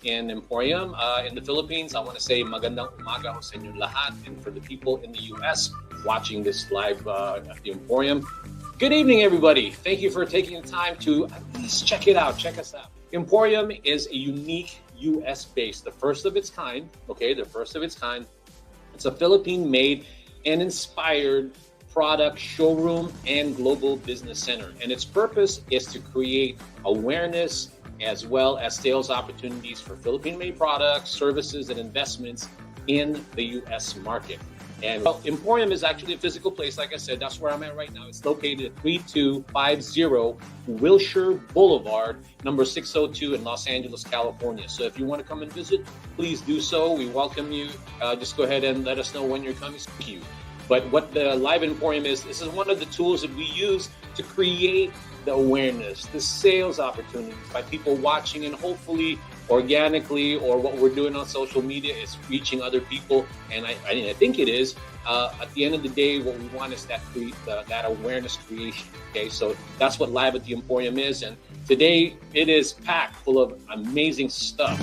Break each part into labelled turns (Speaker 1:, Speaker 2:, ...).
Speaker 1: in Emporium. In the Philippines, I want to say magandang umaga ho sa inyo lahat. And for the people in the US watching this live at the Emporium, good evening, everybody. Thank you for taking the time to at least check it out. Check us out. Emporium is a unique US base, the first of its kind. Okay, the first of its kind. It's a Philippine-made and inspired product showroom and global business center. And its purpose is to create awareness as well as sales opportunities for Philippine-made products, services, and investments in the US market. And Emporium is actually a physical place. Like I said, that's where I'm at right now. It's located at 3250 Wilshire Boulevard, number 602 in Los Angeles, California. So if you want to come and visit, please do so. We welcome you. Just go ahead and let us know when you're coming. Thank you. But what the Live Emporium is, this is one of the tools that we use to create the awareness, the sales opportunities by people watching, and hopefully organically, or what we're doing on social media is reaching other people. And I think it is. At the end of the day, what we want is that awareness creation. Okay, so that's what Live at the Emporium is. And today it is packed full of amazing stuff.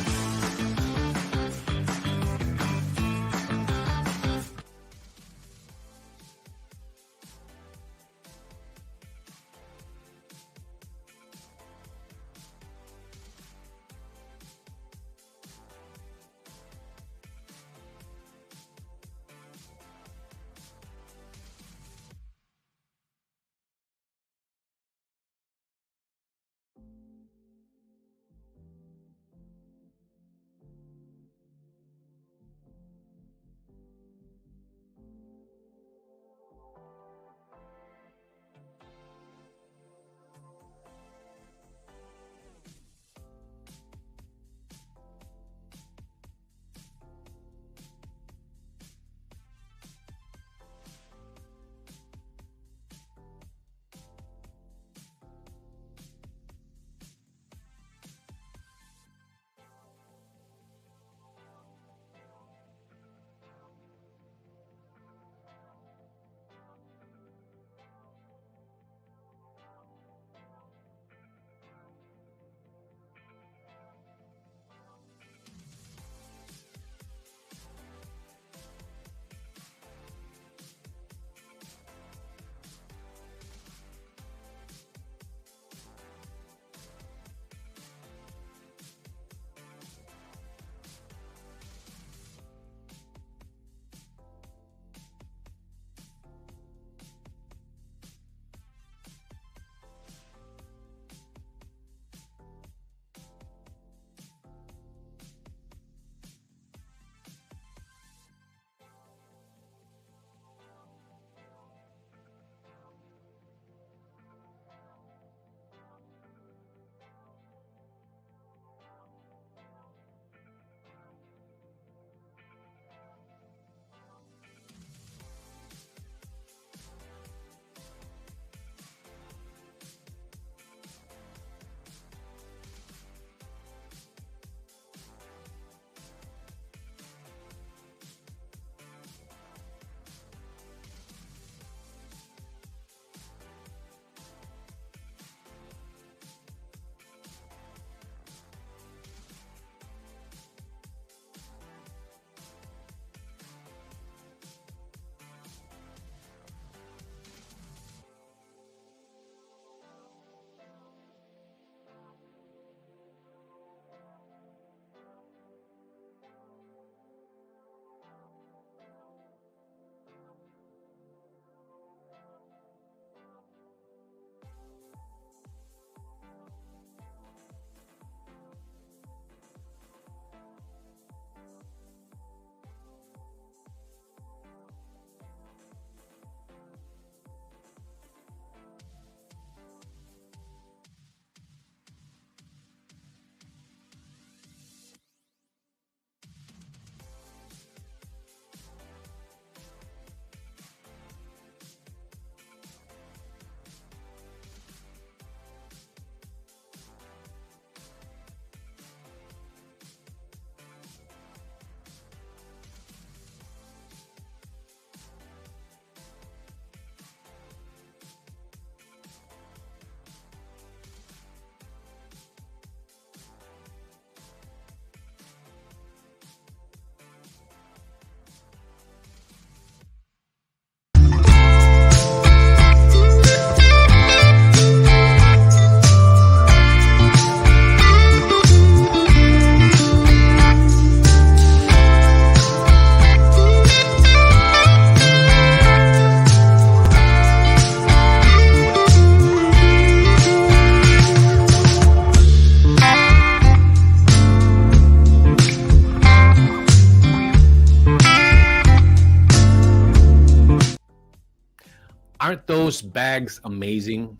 Speaker 1: Aren't those bags amazing?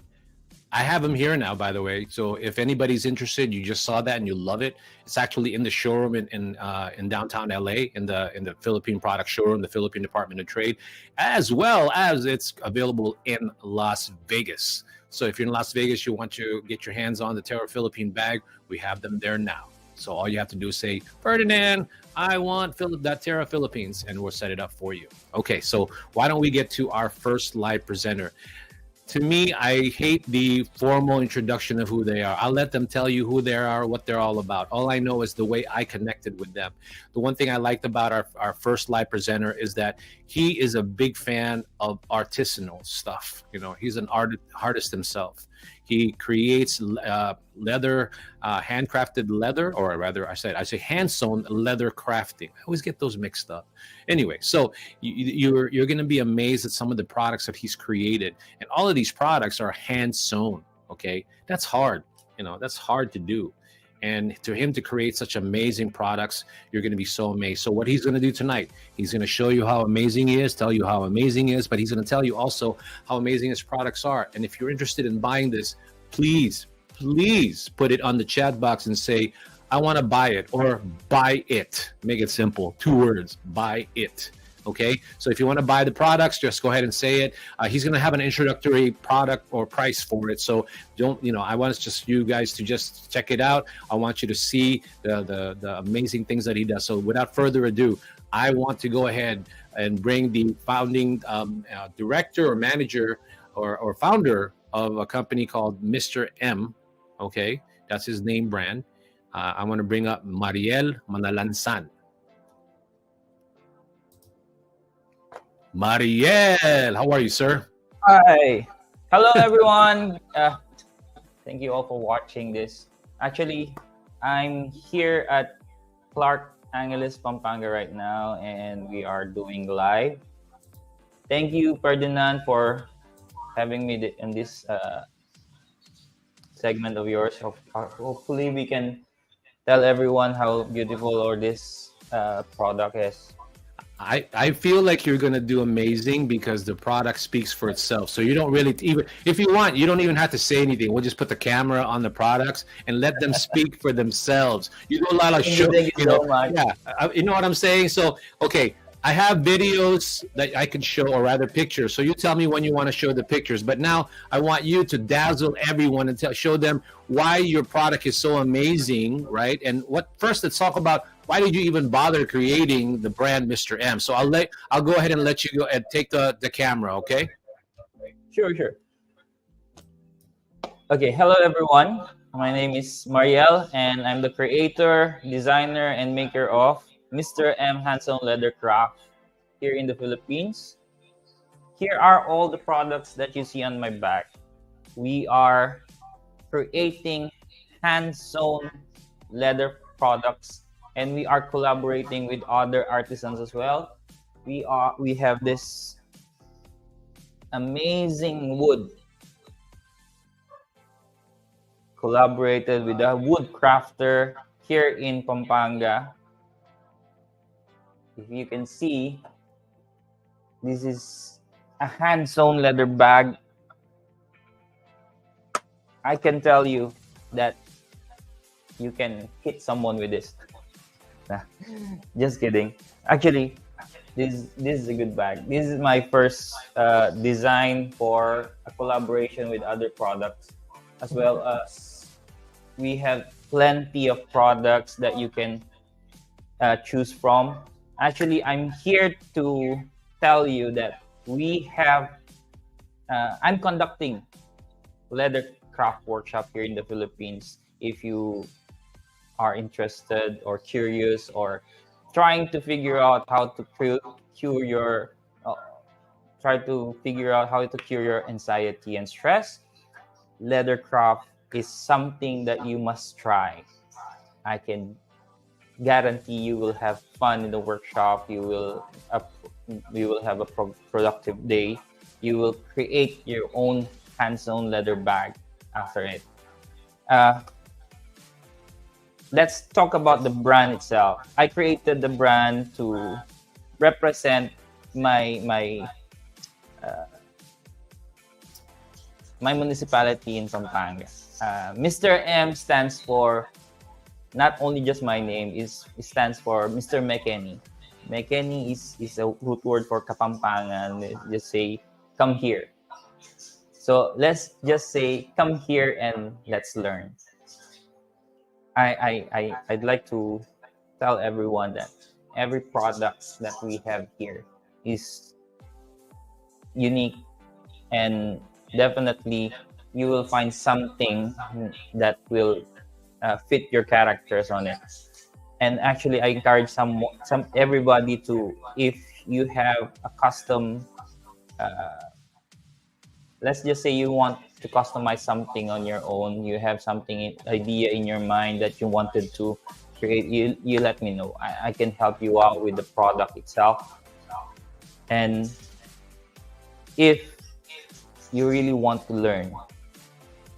Speaker 1: I have them here now, by the way. So if anybody's interested, you just saw that and you love it. It's actually in the showroom in downtown LA, in the Philippine product showroom, the Philippine Department of Trade, as well as it's available in Las Vegas. So if you're in Las Vegas, you want to get your hands on the Terra Philippine bag, we have them there now. So all you have to do is say, Ferdinand, I want that Terra Philippines, and we'll set it up for you. Okay, so why don't we get to our first live presenter? To me, I hate the formal introduction of who they are. I'll let them tell you who they are, what they're all about. All I know is the way I connected with them. The one thing I liked about our first live presenter is that he is a big fan of artisanal stuff. You know, he's an artist himself. He creates leather, handcrafted leather, or rather, I say hand-sewn leather crafting. I always get those mixed up. Anyway, so you're going to be amazed at some of the products that he's created, and all of these products are hand-sewn. Okay, that's hard. You know, that's hard to do. And to him to create such amazing products, you're going to be so amazed. So what he's going to do tonight, he's going to show you how amazing he is, tell you how amazing he is, but he's going to tell you also how amazing his products are. And if you're interested in buying this, please put it on the chat box and say, I want to buy it, or buy it. Make it simple. 2 words, buy it. Okay, so if you want to buy the products, just go ahead and say it. He's going to have an introductory product or price for it. So I want just you guys to just check it out. I want you to see the amazing things that he does. So without further ado, I want to go ahead and bring the founding director or manager or founder of a company called Mr. M. Okay, that's his name brand. I want to bring up Mariel Manalansan. Mariel, how are you, sir?
Speaker 2: Hi. Hello, everyone. Thank you all for watching this. Actually, I'm here at Clark Angeles, Pampanga right now, and we are doing live. Thank you, Ferdinand, for having me in this segment of yours. Hopefully, we can tell everyone how beautiful this product is.
Speaker 1: I feel like you're going to do amazing because the product speaks for itself. So you don't really, even if you want, you don't even have to say anything. We'll just put the camera on the products and let them speak for themselves. You do a lot of show, you know, you know what I'm saying? So, okay, I have videos that I can show, or rather pictures. So you tell me when you want to show the pictures. But now I want you to dazzle everyone and show them why your product is so amazing, right? And first, let's talk about why did you even bother creating the brand Mr. M? So I'll go ahead and let you go and take the camera, okay?
Speaker 2: Sure. Okay, hello everyone. My name is Mariel, and I'm the creator, designer, and maker of Mr. M hand-sewn leather craft here in the Philippines. Here are all the products that you see on my back. We are creating hand-sewn leather products, and we are collaborating with other artisans as well. We have this amazing wood, collaborated with a wood crafter here in Pampanga. If you can see, this is a hand-sewn leather bag. I can tell you that you can hit someone with this. Just kidding. Actually, this is a good bag. This is my first design for a collaboration with other products, as well as we have plenty of products that you can choose from. Actually, I'm here to tell you that I'm conducting leather craft workshop here in the Philippines. If you are interested or curious or trying to figure out how to cure your anxiety and stress, leather craft is something that you must try. I can guarantee you will have fun in the workshop. You will have a productive day. You will create your own hand-sewn leather bag after it. Let's talk about the brand itself. I created the brand to represent my my municipality in Pampanga. Mr. M stands for not only just my name, it stands for Mr. Mekeni. Mekeni is a root word for Kapampangan. Just say, come here. So let's just say, come here and let's learn. I'd like to tell everyone that every product that we have here is unique, and definitely you will find something that will fit your characters on it. And actually, I encourage some everybody to, if you have a custom, let's just say you want to customize something on your own, you have something idea in your mind that you wanted to create, you let me know. I can help you out with the product itself. And if you really want to learn,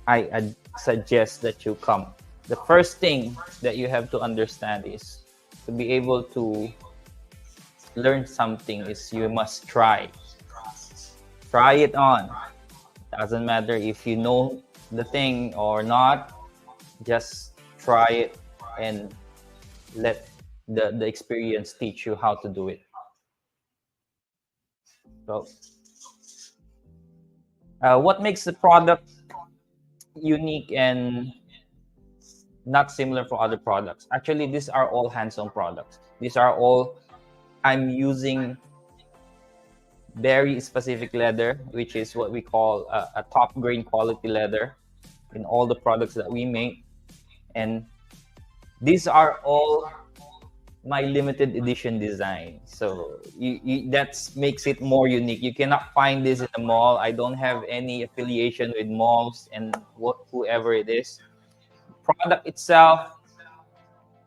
Speaker 2: I suggest that you come. The first thing that you have to understand is, to be able to learn something is you must try it on. Doesn't matter if you know the thing or not, just try it and let the experience teach you how to do it. So what makes the product unique and not similar for other products? Actually, these are all hand-sewn products. These are all, I'm using very specific leather, which is what we call a top grain quality leather in all the products that we make. And these are all my limited edition design. So that makes it more unique. You cannot find this in the mall. I don't have any affiliation with malls and whoever it is. Product itself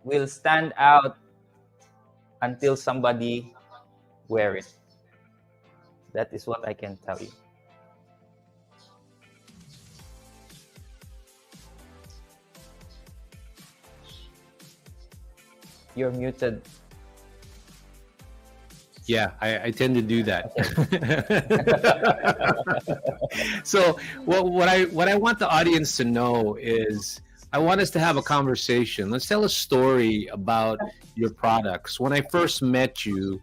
Speaker 2: will stand out until somebody wear it. That is what I can tell you. You're muted.
Speaker 1: Yeah, I tend to do that. So what I want the audience to know is, I want us to have a conversation. Let's tell a story about your products. When I first met you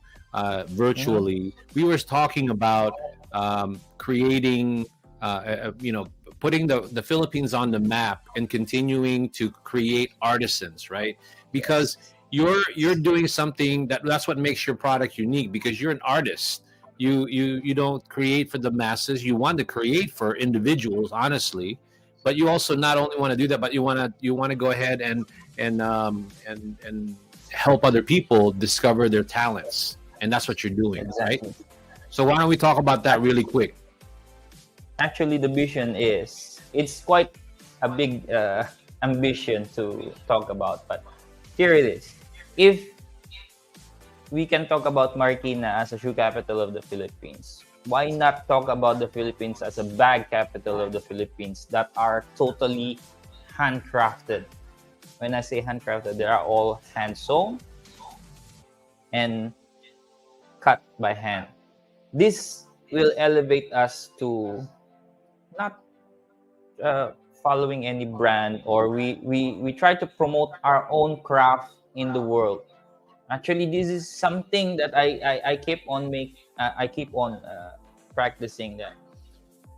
Speaker 1: virtually, we were talking about creating, putting the Philippines on the map and continuing to create artisans, right? Because you're doing something that's what makes your product unique, because you're an artist. You don't create for the masses. You want to create for individuals, honestly, but you also not only want to do that, but you want to go ahead and help other people discover their talents, and that's what you're doing.
Speaker 2: Exactly.
Speaker 1: Right? So why don't we talk about that really quick?
Speaker 2: Actually, the vision is, it's quite a big ambition to talk about, but here it is. If we can talk about Marikina as a shoe capital of the Philippines, why not talk about the Philippines as a bag capital of the Philippines that are totally handcrafted? When I say handcrafted, they are all hand sewn and cut by hand. This will elevate us to not following any brand, or we try to promote our own craft in the world. Actually, this is something that I keep on practicing, that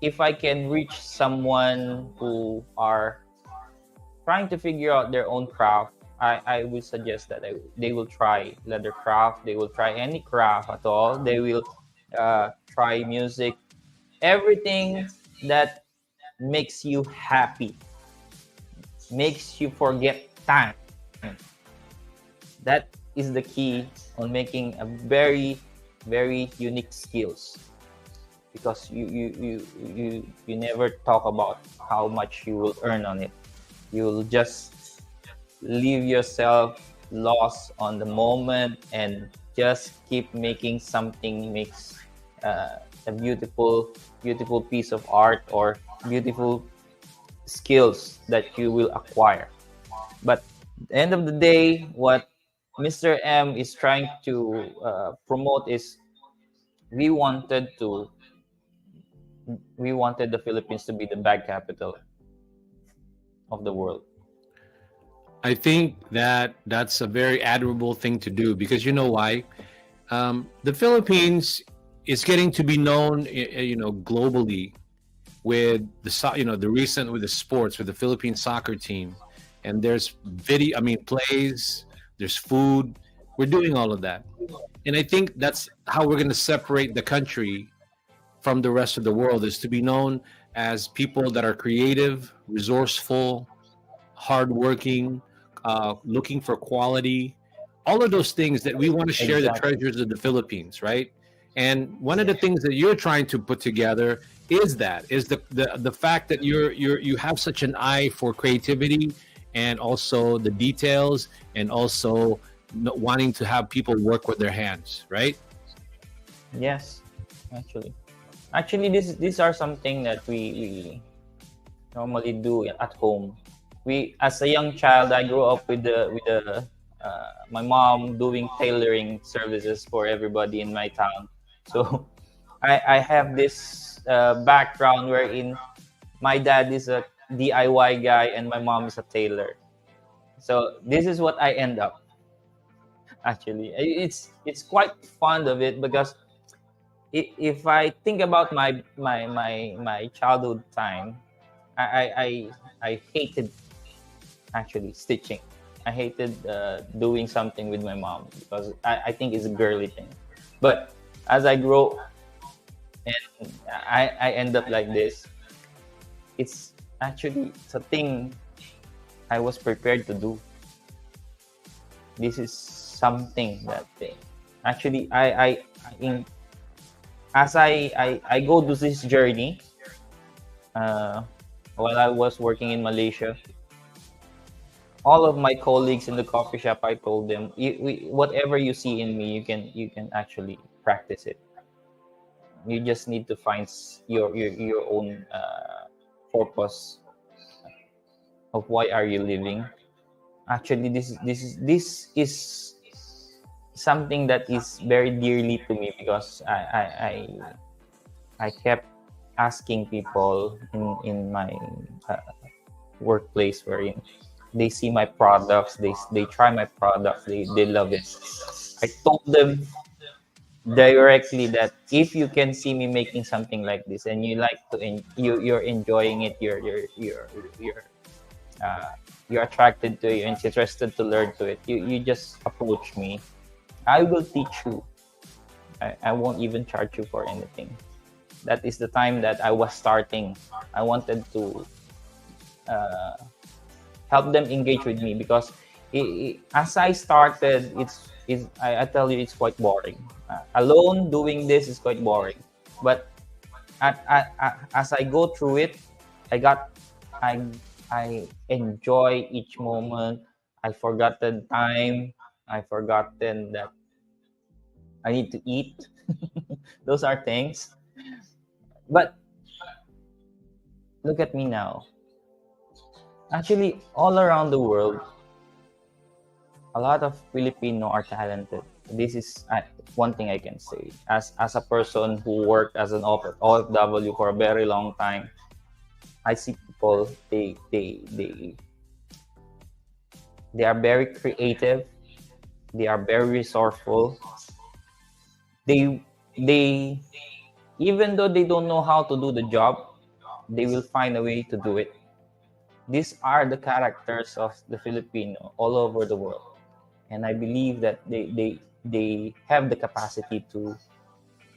Speaker 2: if I can reach someone who are trying to figure out their own craft, I would suggest that they will try leather craft, they will try any craft at all, they will try music, everything that makes you happy, makes you forget time. That is the key on making a very, very unique skills, because you never talk about how much you will earn on it. You'll just leave yourself lost on the moment and just keep making something, makes a beautiful piece of art or beautiful skills that you will acquire. But at the end of the day, what Mr. M is trying to promote is, we wanted to we wanted the Philippines to be the bag capital of the world.
Speaker 1: I think that that's a very admirable thing to do, because you know why? The Philippines is getting to be known, globally, with the recent, with the sports, with the Philippine soccer team, and there's plays, there's food. We're doing all of that, and I think that's how we're going to separate the country from the rest of the world, is to be known as people that are creative, resourceful, hardworking, looking for quality, all of those things that we want to share the
Speaker 2: Exactly.
Speaker 1: treasures of the Philippines, right? And one of the
Speaker 2: Yeah.
Speaker 1: things that you're trying to put together is the fact that you have such an eye for creativity, and also the details, and also wanting to have people work with their hands, right?
Speaker 2: Yes. Actually. Actually, these are something that we normally do at home. We, as a young child, I grew up with the my mom doing tailoring services for everybody in my town. So I have this background wherein my dad is a DIY guy and my mom is a tailor. So this is what I end up, actually. It's quite fond of it, because if I think about my childhood time, I I I, I hated actually stitching. I hated doing something with my mom, because I think it's a girly thing. But as I grow and I end up like this, it's actually, it's a thing I was prepared to do. This is something that thing. Actually, in, as I go to this journey, uh, while I was working in Malaysia, all of my colleagues in the coffee shop, I told them, whatever you see in me, you can actually practice it. You just need to find your own purpose of why are you living. Actually, this is something that is very dearly to me, because I kept asking people in my uh, workplace, wherein they see my products, they try my products, they love it. I told them directly that if you can see me making something like this, and you like to you're enjoying it, you're uh, you're attracted to it, you're interested to learn to it, you just approach me. I will teach you. I won't even charge you for anything. That is the time that I was starting. I wanted to uh, help them engage with me, because as I started, I tell you, it's quite boring. Alone doing this is quite boring. But as I go through it, I got I I enjoy each moment. I forgotten time. I forgotten that I need to eat. Those are things. But look at me now. Actually, all around the world, a lot of Filipino are talented. This is one thing I can say. As a person who worked as an OFW for a very long time, I see people, they are very creative. They are very resourceful. They even though they don't know how to do the job, they will find a way to do it. These are the characters of the Filipino all over the world, and I believe that they have the capacity to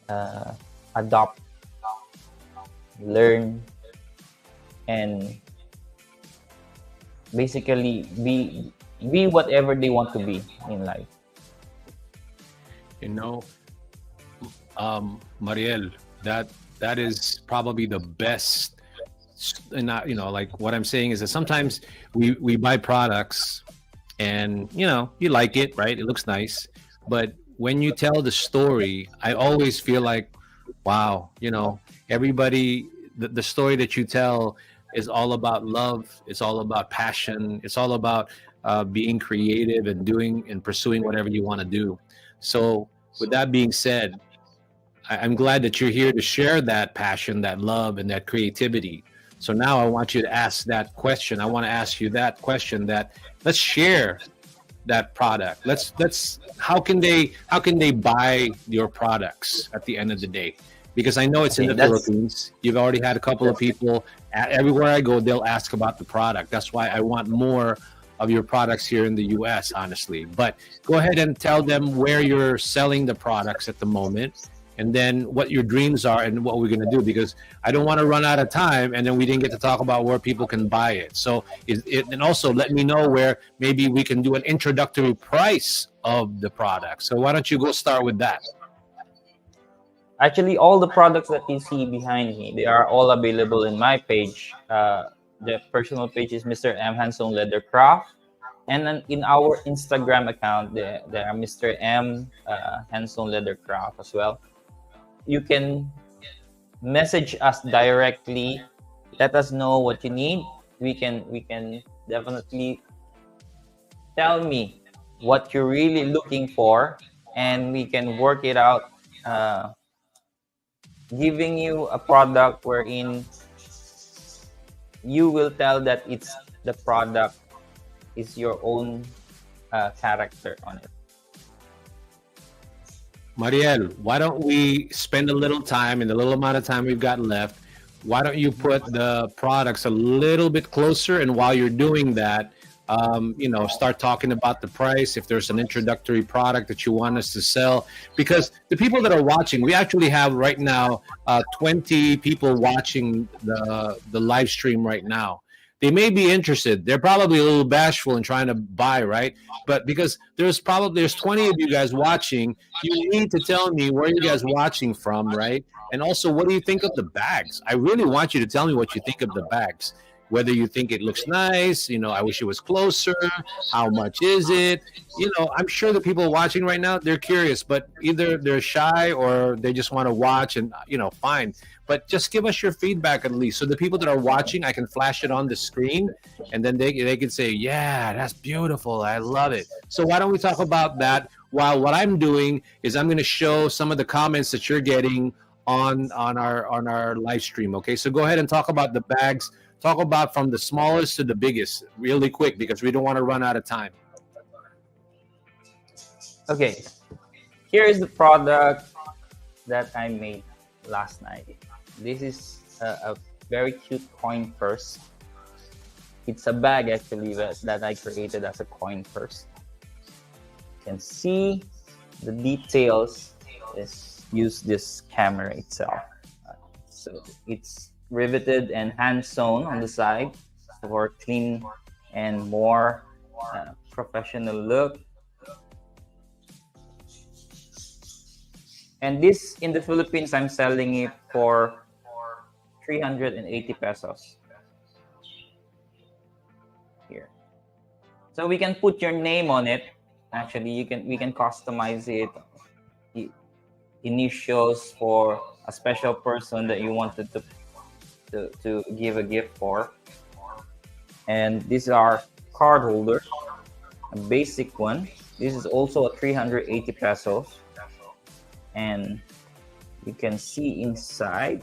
Speaker 2: uh, adopt, learn, and basically be whatever they want to be in life.
Speaker 1: You know, Mariel, that is probably the best. And not, like what I'm saying is that sometimes we buy products, and you like it, right? It looks nice, but when you tell the story, I always feel like, wow, everybody, the story that you tell is all about love. It's all about passion. It's all about being creative and doing and pursuing whatever you want to do. So with that being said, I'm glad that you're here to share that passion, that love, and that creativity. So now I want you to ask that question. I want to ask you that question. That let's share that product. Let's how can they buy your products at the end of the day? Because I know it's in
Speaker 2: Okay,
Speaker 1: the
Speaker 2: that's
Speaker 1: Philippines. You've already had a couple of
Speaker 2: that's
Speaker 1: people everywhere I go. They'll ask about the product. That's why I want more of your products here in the U.S. Honestly, but go ahead and tell them where you're selling the products at the moment, and then what your dreams are and what we're going to do. Because I don't want to run out of time, and then we didn't get to talk about where people can buy it. So, and also let me know where maybe we can do an introductory price of the product. So why don't you go start with that?
Speaker 2: actually all the products that you see behind me. They are all available in my page. The personal page is Mr. M Hand-sewn Leather Craft, and then in our Instagram account, there are Mr. M Hand-sewn Leather Craft as well. You can message us directly. Let us know what you need. We can definitely tell me what you're really looking for, and we can work it out. Giving you a product wherein you will tell that it's the product is your own character on it.
Speaker 1: Mariel, why don't we spend a little time in the little amount of time we've got left? Why don't you put the products a little bit closer? And while you're doing that, start talking about the price. If there's an introductory product that you want us to sell, because the people that are watching, we actually have right now 20 people watching the live stream right now. They may be interested. They're probably a little bashful and trying to buy, right? But because there's 20 of you guys watching, you need to tell me where you guys watching from, right? And also, what do you think of the bags? I really want you to tell me what you think of the bags. Whether you think it looks nice, I wish it was closer. How much is it? I'm sure the people watching right now, they're curious, but either they're shy or they just want to watch and, fine. But just give us your feedback at least. So the people that are watching, I can flash it on the screen and then they can say, yeah, that's beautiful. I love it. So why don't we talk about that while what I'm doing is I'm going to show some of the comments that you're getting on our live stream. Okay, so go ahead and talk about the bags. Talk about from the smallest to the biggest really quick because we don't want to run out of time.
Speaker 2: Okay, here is the product that I made last night. This is a very cute coin purse. It's a bag actually that I created as a coin purse. You can see the details. Let's use this camera itself. So it's riveted and hand sewn on the side for clean and more professional look. And this in the Philippines, I'm selling it for 380 pesos. Here. So we can put your name on it. Actually, we can customize it. Initials for a special person that you wanted to give a gift for. And these are card holder, a basic one. This is also a 380 pesos. And you can see inside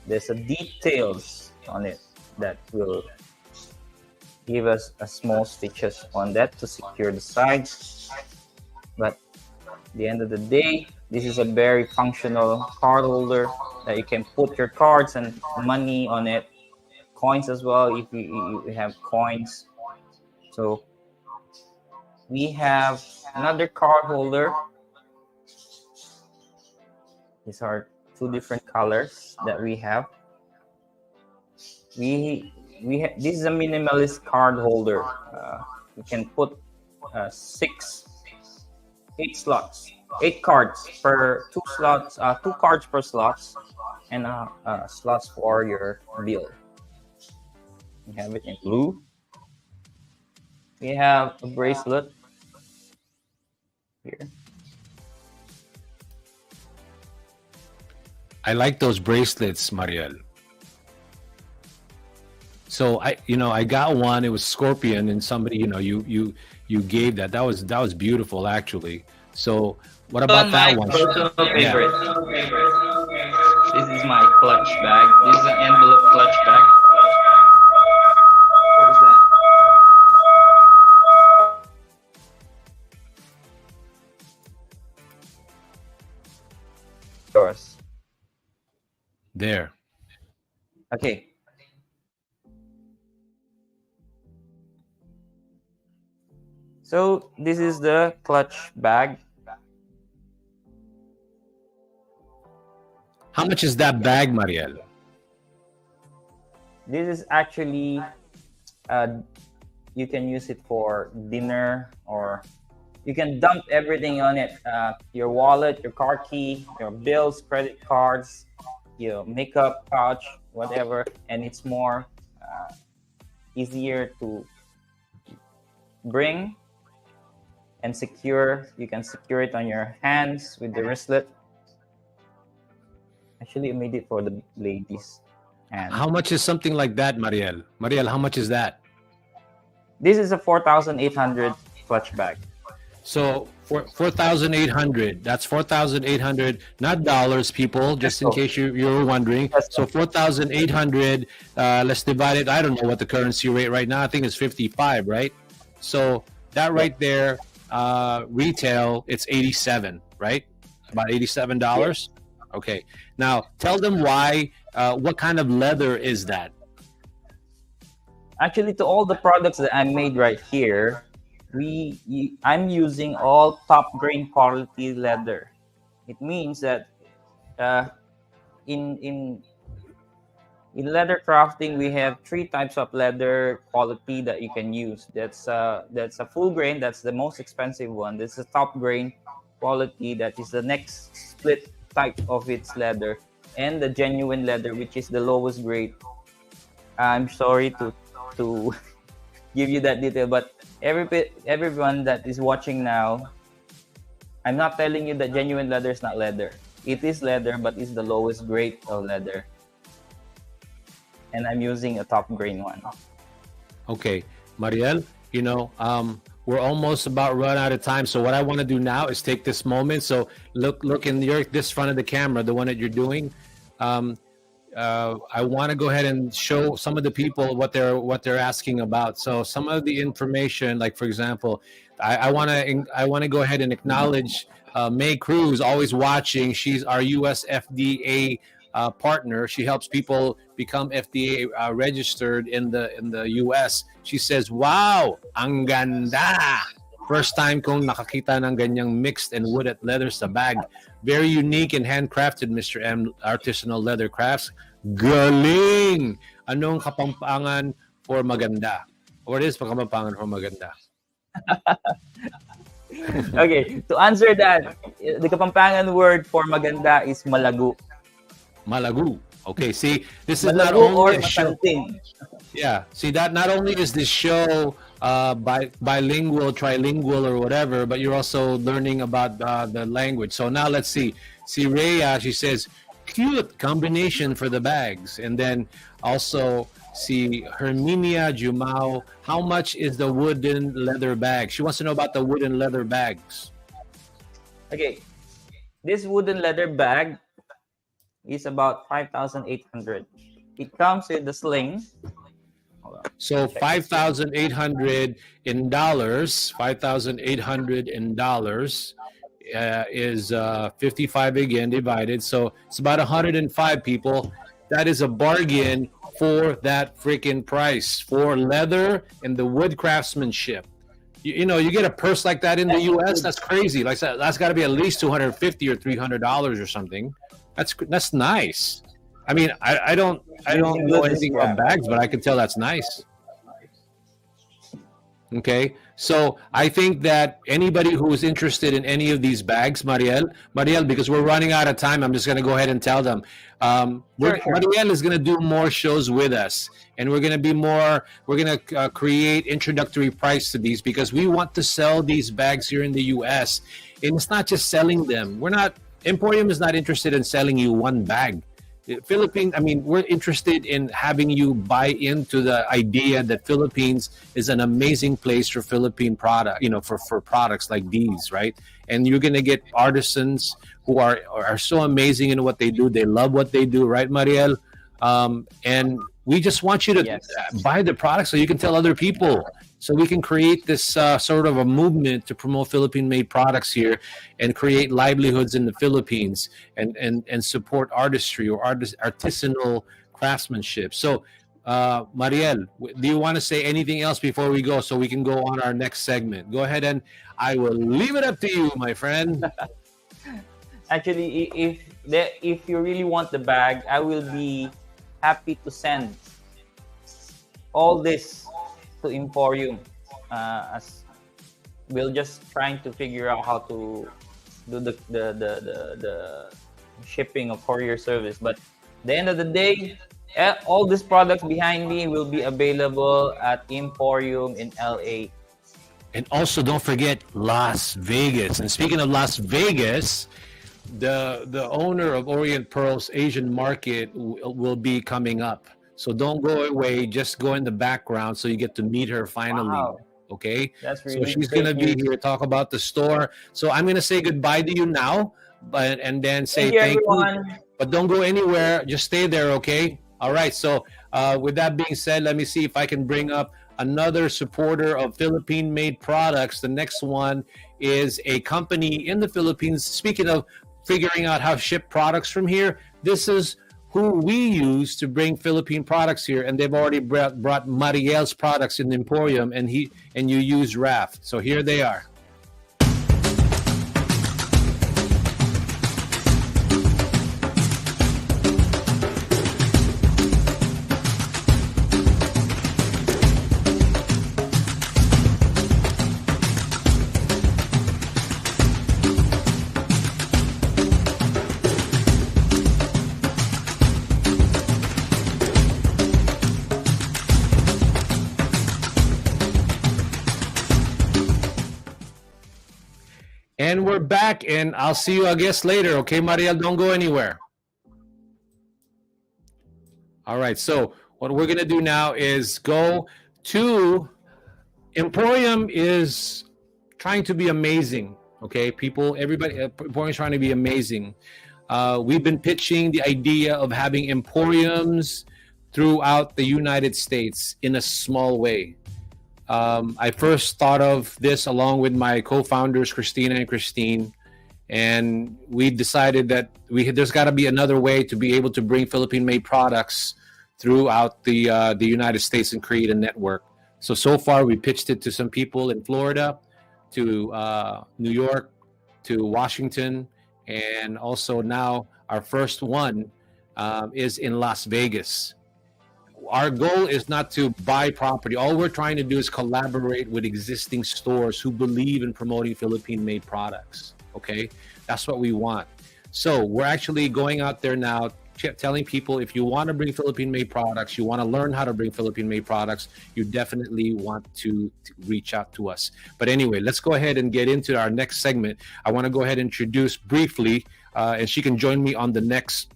Speaker 2: there's a details on it that will give us a small stitches on that to secure the sides. But at the end of the day, this is a very functional card holder that you can put your cards and money on it, coins as well if you have coins. So we have another card holder. These are two different colors that we have. This is a minimalist card holder. You can put 8 slots, 8 cards per 2 slots, 2 cards per slots, and slots for your bill. We have it in blue. We have a bracelet here.
Speaker 1: I like those bracelets, Mariel. So I got one. It was scorpion, and somebody, you
Speaker 3: you gave that. That was beautiful, actually. So what
Speaker 2: On
Speaker 3: about
Speaker 2: my
Speaker 3: that one?
Speaker 2: personal
Speaker 3: Yeah.
Speaker 2: favorite. This is my clutch bag. This is an envelope clutch bag. What was that? Yours.
Speaker 3: There.
Speaker 2: Okay. So this is the clutch bag.
Speaker 3: How much is that bag, Mariel?
Speaker 2: This is actually, you can use it for dinner, or you can dump everything on it. Your wallet, your car key, your bills, credit cards, your makeup pouch, whatever. And it's more easier to bring and secure. You can secure it on your hands with the wristlet. Actually, I made it for the ladies. And
Speaker 3: How much is something like that, Mariel? Mariel, how much is that?
Speaker 2: this is a 4,800 clutch bag.
Speaker 3: So for 4,800, that's 4,800, not dollars, people, just in
Speaker 2: Peso.
Speaker 3: case you're wondering.
Speaker 2: Peso.
Speaker 3: So 4,800, let's divide it. I don't know what the currency rate right now. I think it's 55, right? So that right there, retail, it's 87, right? About $87. Okay. Now tell them why. What kind of leather is that?
Speaker 2: Actually, to all the products that I made right here, I'm using all top grain quality leather. It means that in leather crafting, we have 3 types of leather quality that you can use. That's a full grain. That's the most expensive one. This is a top grain quality. That is the next split type of its leather, and the genuine leather, which is the lowest grade. I'm sorry to give you that detail, but everyone that is watching now, I'm not telling you that genuine leather is not leather. It is leather, but it's the lowest grade of leather. And I'm using a top grain one.
Speaker 3: Okay, Mariel, we're almost about run out of time. So what I want to do now is take this moment. So look in this front of the camera, the one that you're doing. I want to go ahead and show some of the people what they're asking about. So some of the information, like for example, I want to go ahead and acknowledge May Cruz, always watching. She's our US FDA partner. She helps people become FDA registered in the US. She says, "Wow, ang ganda! First time kong nakakita ng ganyang mixed and wood at leather sa bag. Very unique and handcrafted, Mr. M. Artisanal Leather Crafts. Galing! Anong kapampangan for maganda?" What is kapampangan for maganda?
Speaker 2: Okay, to answer that, the Kapampangan word for maganda is malago.
Speaker 3: Malagu. Okay, see, this is
Speaker 2: Malago
Speaker 3: not only
Speaker 2: or
Speaker 3: a show.
Speaker 2: matanting.
Speaker 3: Yeah, see that not only is this show bilingual, trilingual, or whatever, but you're also learning about the language. So now let's see. See Rhea, she says, cute combination for the bags. And then also see Herminia Jumao, how much is the wooden leather bag? She wants to know about the wooden leather bags.
Speaker 2: Okay, this wooden leather bag is about 5,800. It comes with the sling.
Speaker 3: So 5,800 in dollars. 5,800 in dollars is 55 again divided. So it's about 105 people. That is a bargain for that freaking price for leather and the wood craftsmanship. You get a purse like that in the U.S. That's crazy. Like that's got to be at least $250 or $300 or something. That's nice. I mean, I don't know anything about bags, but I can tell that's nice. Okay, so I think that anybody who is interested in any of these bags, Mariel, because we're running out of time, I'm just going to go ahead and tell them. Mariel is going to do more shows with us, and we're going to create introductory price to these because we want to sell these bags here in the U.S. And it's not just selling them. Emporium is not interested in selling you one bag. Philippines, I mean, we're interested in having you buy into the idea that Philippines is an amazing place for Philippine product, for products like these, right? And you're going to get artisans who are so amazing in what they do. They love what they do, right, Mariel? And we just want you to
Speaker 2: Yes.
Speaker 3: buy the product so you can tell other people. So we can create this sort of a movement to promote Philippine-made products here and create livelihoods in the Philippines and support artistry or artisanal craftsmanship. So, Mariel, do you want to say anything else before we go so we can go on our next segment? Go ahead, and I will leave it up to you, my friend.
Speaker 2: Actually, if you really want the bag, I will be happy to send all this to Emporium, as we're just trying to figure out how to do the shipping of courier service. But at the end of the day, all these products behind me will be available at Emporium in LA.
Speaker 3: And also, don't forget Las Vegas. And speaking of Las Vegas, the owner of Orient Pearl's Asian market will be coming up. So don't go away. Just go in the background so you get to meet her finally.
Speaker 2: Wow.
Speaker 3: Okay?
Speaker 2: That's
Speaker 3: So
Speaker 2: really
Speaker 3: she's going to be
Speaker 2: great
Speaker 3: here, talk about the store. So I'm going to say goodbye to you now, and then say
Speaker 2: Thank you,
Speaker 3: thank
Speaker 2: everyone.
Speaker 3: you. But don't go anywhere. Just stay there, okay? All right. So with that being said, let me see if I can bring up another supporter of Philippine-made products. The next one is a company in the Philippines. Speaking of figuring out how to ship products from here, this is who we use to bring Philippine products here, and they've already brought Mariel's products in the Emporium, and you use Raft. So here they are. And we're back, and I'll see you, I guess, later. Okay, Mariel, don't go anywhere. All right, so what we're going to do now is go to Emporium is trying to be amazing. Okay, people, everybody, Emporium is trying to be amazing. We've been pitching the idea of having Emporiums throughout the United States in a small way. I first thought of this along with my co-founders, Christina and Christine, and we decided that there's got to be another way to be able to bring Philippine-made products throughout the United States and create a network. So far, we pitched it to some people in Florida, to New York, to Washington, and also now our first one is in Las Vegas. Our goal is not to buy property. All we're trying to do is collaborate with existing stores who believe in promoting Philippine-made products. Okay, that's what we want. So we're actually going out there now, telling people if you want to bring Philippine-made products, you want to learn how to bring Philippine-made products, you definitely want to reach out to us. But anyway, let's go ahead and get into our next segment. I want to go ahead and introduce briefly, and she can join me on the next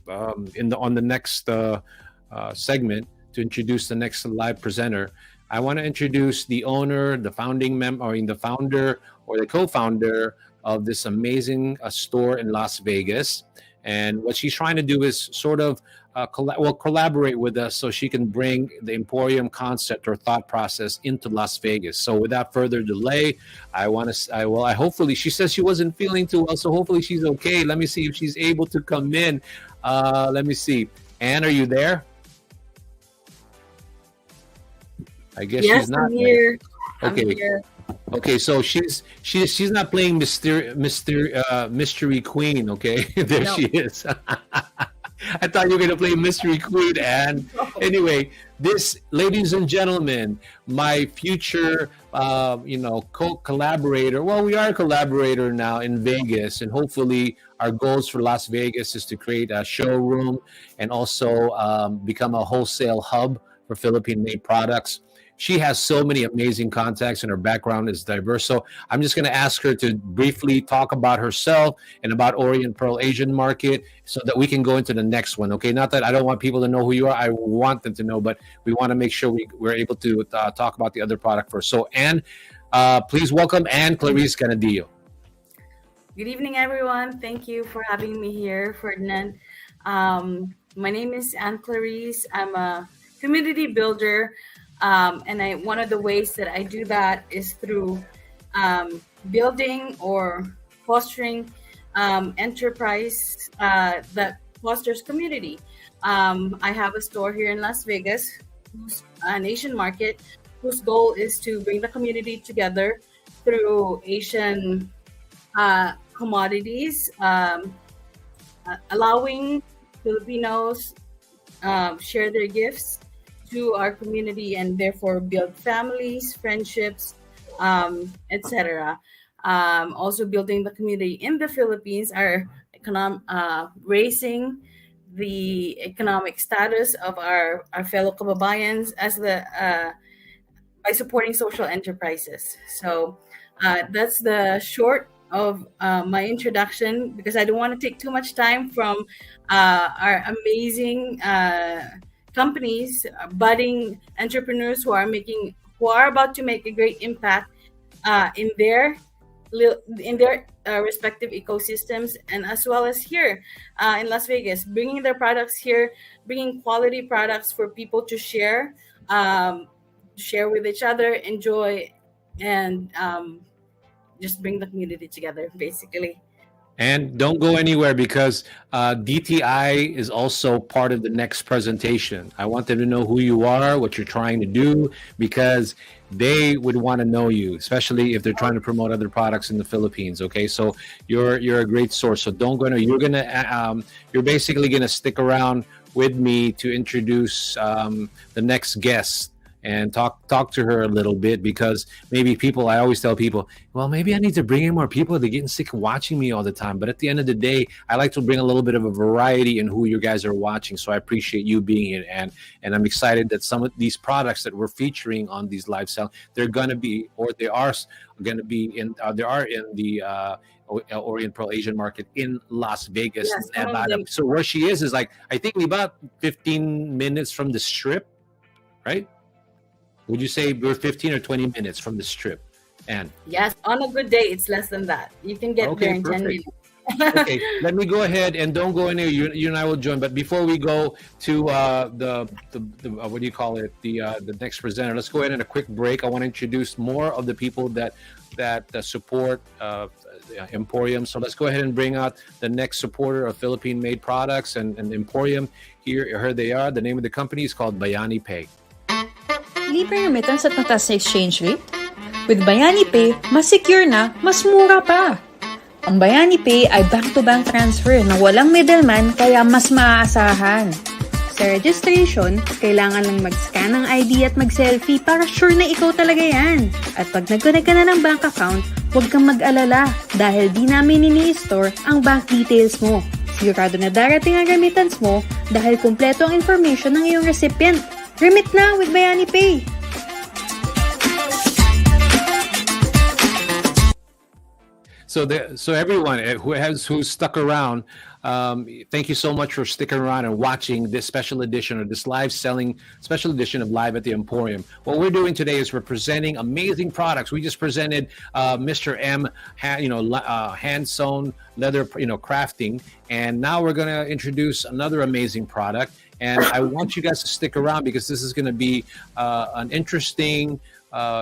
Speaker 3: segment to introduce the next live presenter. I want to introduce the owner, the founding member, or the founder or the co-founder of this amazing store in Las Vegas. And what she's trying to do is sort of collaborate with us so she can bring the Emporium concept or thought process into Las Vegas. So without further delay, hopefully, she says she wasn't feeling too well, so hopefully she's okay. Let me see if she's able to come in. Let me see. Anne, are you there? I guess
Speaker 4: yes,
Speaker 3: she's not
Speaker 4: I'm here.
Speaker 3: Okay.
Speaker 4: I'm here.
Speaker 3: Okay, so she's not playing mystery queen. Okay, there
Speaker 4: No.
Speaker 3: she is. I thought you were gonna play mystery queen. And anyway, this, ladies and gentlemen, my future, co-collaborator. Well, we are a collaborator now in Vegas, and hopefully, our goals for Las Vegas is to create a showroom and also become a wholesale hub for Philippine-made products. she has so many amazing contacts and her background is diverse. So I'm just going to ask her to briefly talk about herself and about Orient Pearl Asian market so that we can go into the next one. Okay. Not that I don't want people to know who you are. I want them to know, but we want to make sure we're able to talk about the other product first. So, Anne, please welcome Anne Clarice Canadillo.
Speaker 4: Good evening, everyone. Thank you for having me here, Ferdinand. My name is Anne Clarice. I'm a community builder, and one of the ways that I do that is through building or fostering enterprise that fosters community. I have a store here in Las Vegas, an Asian market, whose goal is to bring the community together through Asian commodities, allowing Filipinos share their gifts to our community and therefore build families, friendships, etc. Also building the community in the Philippines, raising the economic status of our fellow kababayans by supporting social enterprises. So that's the short of my introduction, because I don't want to take too much time from our amazing companies, budding entrepreneurs who are about to make a great impact in their respective ecosystems, and as well as here in Las Vegas, bringing their products here, bringing quality products for people to share with each other, enjoy, and just bring the community together, basically.
Speaker 3: And don't go anywhere, because DTI is also part of the next presentation. I want them to know who you are, what you're trying to do, because they would want to know you, especially if they're trying to promote other products in the Philippines. Okay, so you're a great source. So don't go. You're basically gonna stick around with me to introduce the next guest and talk to her a little bit, because I always tell people, well, maybe I need to bring in more people. They're getting sick of watching me all the time. But at the end of the day, I like to bring a little bit of a variety in who you guys are watching. So I appreciate you being here, and I'm excited that some of these products that we're featuring on these live sales, they are in the Orient Pearl Asian market in Las Vegas,
Speaker 4: Yes,
Speaker 3: Nevada. So where she is like, I think about 15 minutes from the Strip, right? Would you say we're 15 or 20 minutes from the Strip? And
Speaker 4: yes, on a good day, it's less than that. You can get there in 10 minutes.
Speaker 3: Okay, let me go ahead, and don't go anywhere. You and I will join. But before we go to the what do you call it? The next presenter, let's go ahead and a quick break. I want to introduce more of the people that support Emporium. So let's go ahead and bring out the next supporter of Philippine-made products and Emporium. Here they are. The name of the company is called Bayani Pay.
Speaker 5: Libre remittance at mataas na exchange rate? With Bayani Pay, mas secure na, mas mura pa! Ang Bayani Pay ay bank-to-bank transfer na walang middleman, kaya mas maaasahan. Sa registration, kailangan lang mag-scan ng ID at mag-selfie para sure na ikaw talaga yan. At pag nag-connect ka na ng bank account, huwag kang mag-alala dahil di namin ini-store ang bank details mo. Sigurado na darating ang remittance mo dahil kumpleto ang information ng iyong recipient. Remit na with Bayani Pay!
Speaker 3: So everyone who's stuck around, thank you so much for sticking around and watching this special edition, or this live selling special edition of Live at the Emporium. What we're doing today is we're presenting amazing products. We just presented Mr. M, hand-sewn leather, crafting, and now we're going to introduce another amazing product. And I want you guys to stick around, because this is going to be an interesting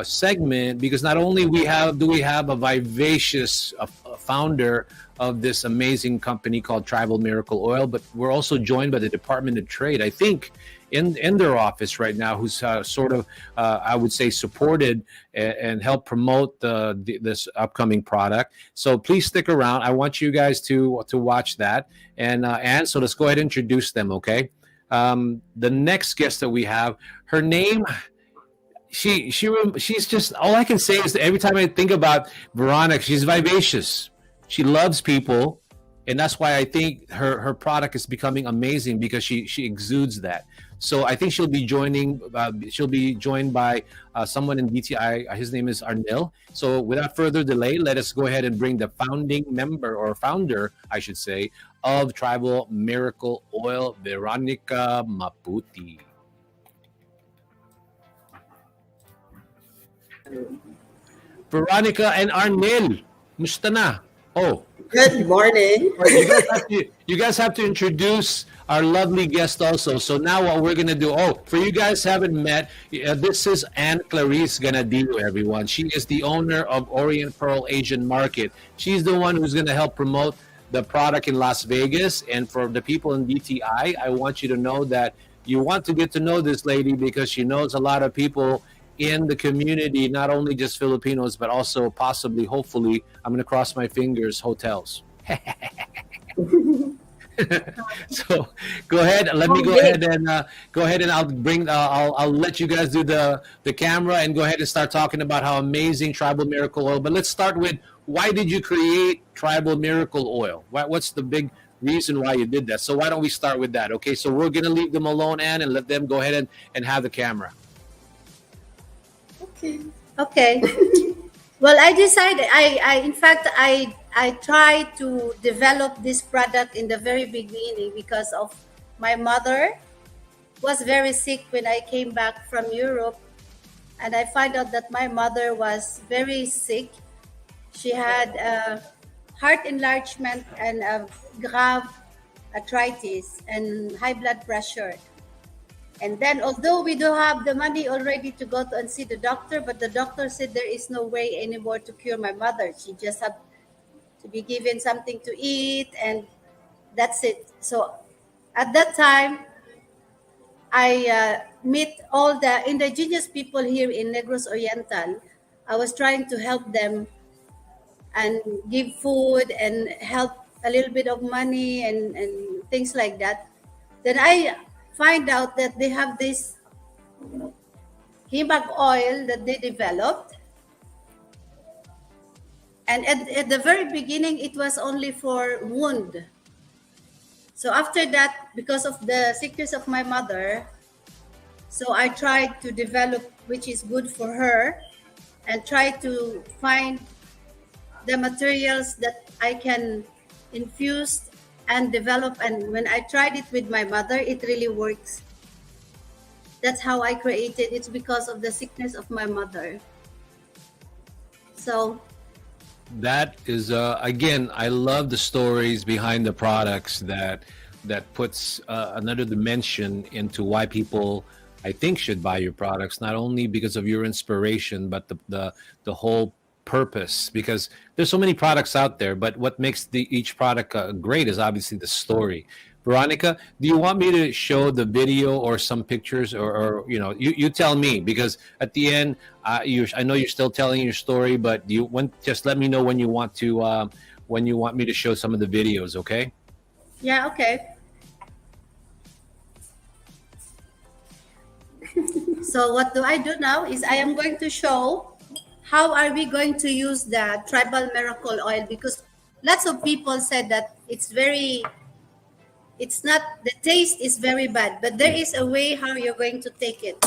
Speaker 3: segment, because not only do we have a vivacious founder of this amazing company called Tribal Miracle Oil, but we're also joined by the Department of Trade, I think, in their office right now, who's I would say, supported and helped promote this upcoming product. So please stick around. I want you guys to watch that. And so let's go ahead and introduce them, okay? The next guest that we have, her name, she's just, all I can say is that every time I think about Veronica, she's vivacious. She loves people, and that's why I think her product is becoming amazing, because she exudes that. So I think she'll be joined by someone in DTI. His name is Arnil. So without further delay, let us go ahead and bring the founding member, or founder, I should say, of Tribal Miracle Oil, Veronica Maputi. Veronica and Arnil, musta na? Oh,
Speaker 6: Good morning.
Speaker 3: you guys have to introduce our lovely guest also. So now what we're gonna do? Oh, for you guys haven't met, this is Anne Clarice Ganadillo, everyone. She is the owner of Orient Pearl Asian Market. She's the one who's gonna help promote the product in Las Vegas. And for the people in DTI, I want you to know that you want to get to know this lady, because she knows a lot of people in the community, not only just Filipinos, but also possibly, hopefully, I'm going to cross my fingers, hotels. So go ahead. Let me go ahead and I'll let you guys do the camera and go ahead and start talking about how amazing Tribal Miracle Oil. But let's start with, why did you create Tribal Miracle Oil? What's the big reason why you did that? So why don't we start with that? Okay, so we're going to leave them alone, Anne, and let them go ahead and have the camera.
Speaker 6: Okay. Well, I decided, in fact, I tried to develop this product in the very beginning because of my mother was very sick when I came back from Europe. And I found out that my mother was very sick. She had heart enlargement and grave arthritis and high blood pressure. And then, although we do have the money already to go to and see the doctor, but the doctor said there is no way anymore to cure my mother. She just had to be given something to eat, and that's it. So at that time, I meet all the indigenous people here in Negros Oriental. I was trying to help them and give food and help a little bit of money and things like that. Then I find out that they have this himag oil that they developed. And at the very beginning, it was only for wound. So after that, because of the sickness of my mother, so I tried to develop which is good for her and try to find the materials that I can infuse and develop. And when I tried it with my mother, it really works. That's how I created. It's because of the sickness of my mother. So
Speaker 3: that is again, I love the stories behind the products that puts another dimension into why people, I think, should buy your products, not only because of your inspiration, but the whole purpose, because there's so many products out there, but what makes each product great is obviously the story. Veronica, do you want me to show the video or some pictures, or you tell me, because at the end, I know you're still telling your story, but just let me know when you want me to show some of the videos, okay?
Speaker 6: yeah, okay. So what do I do now is I am going to show how are we going to use the Tribal Miracle Oil, because lots of people said that the taste is very bad, but there is a way how you're going to take it.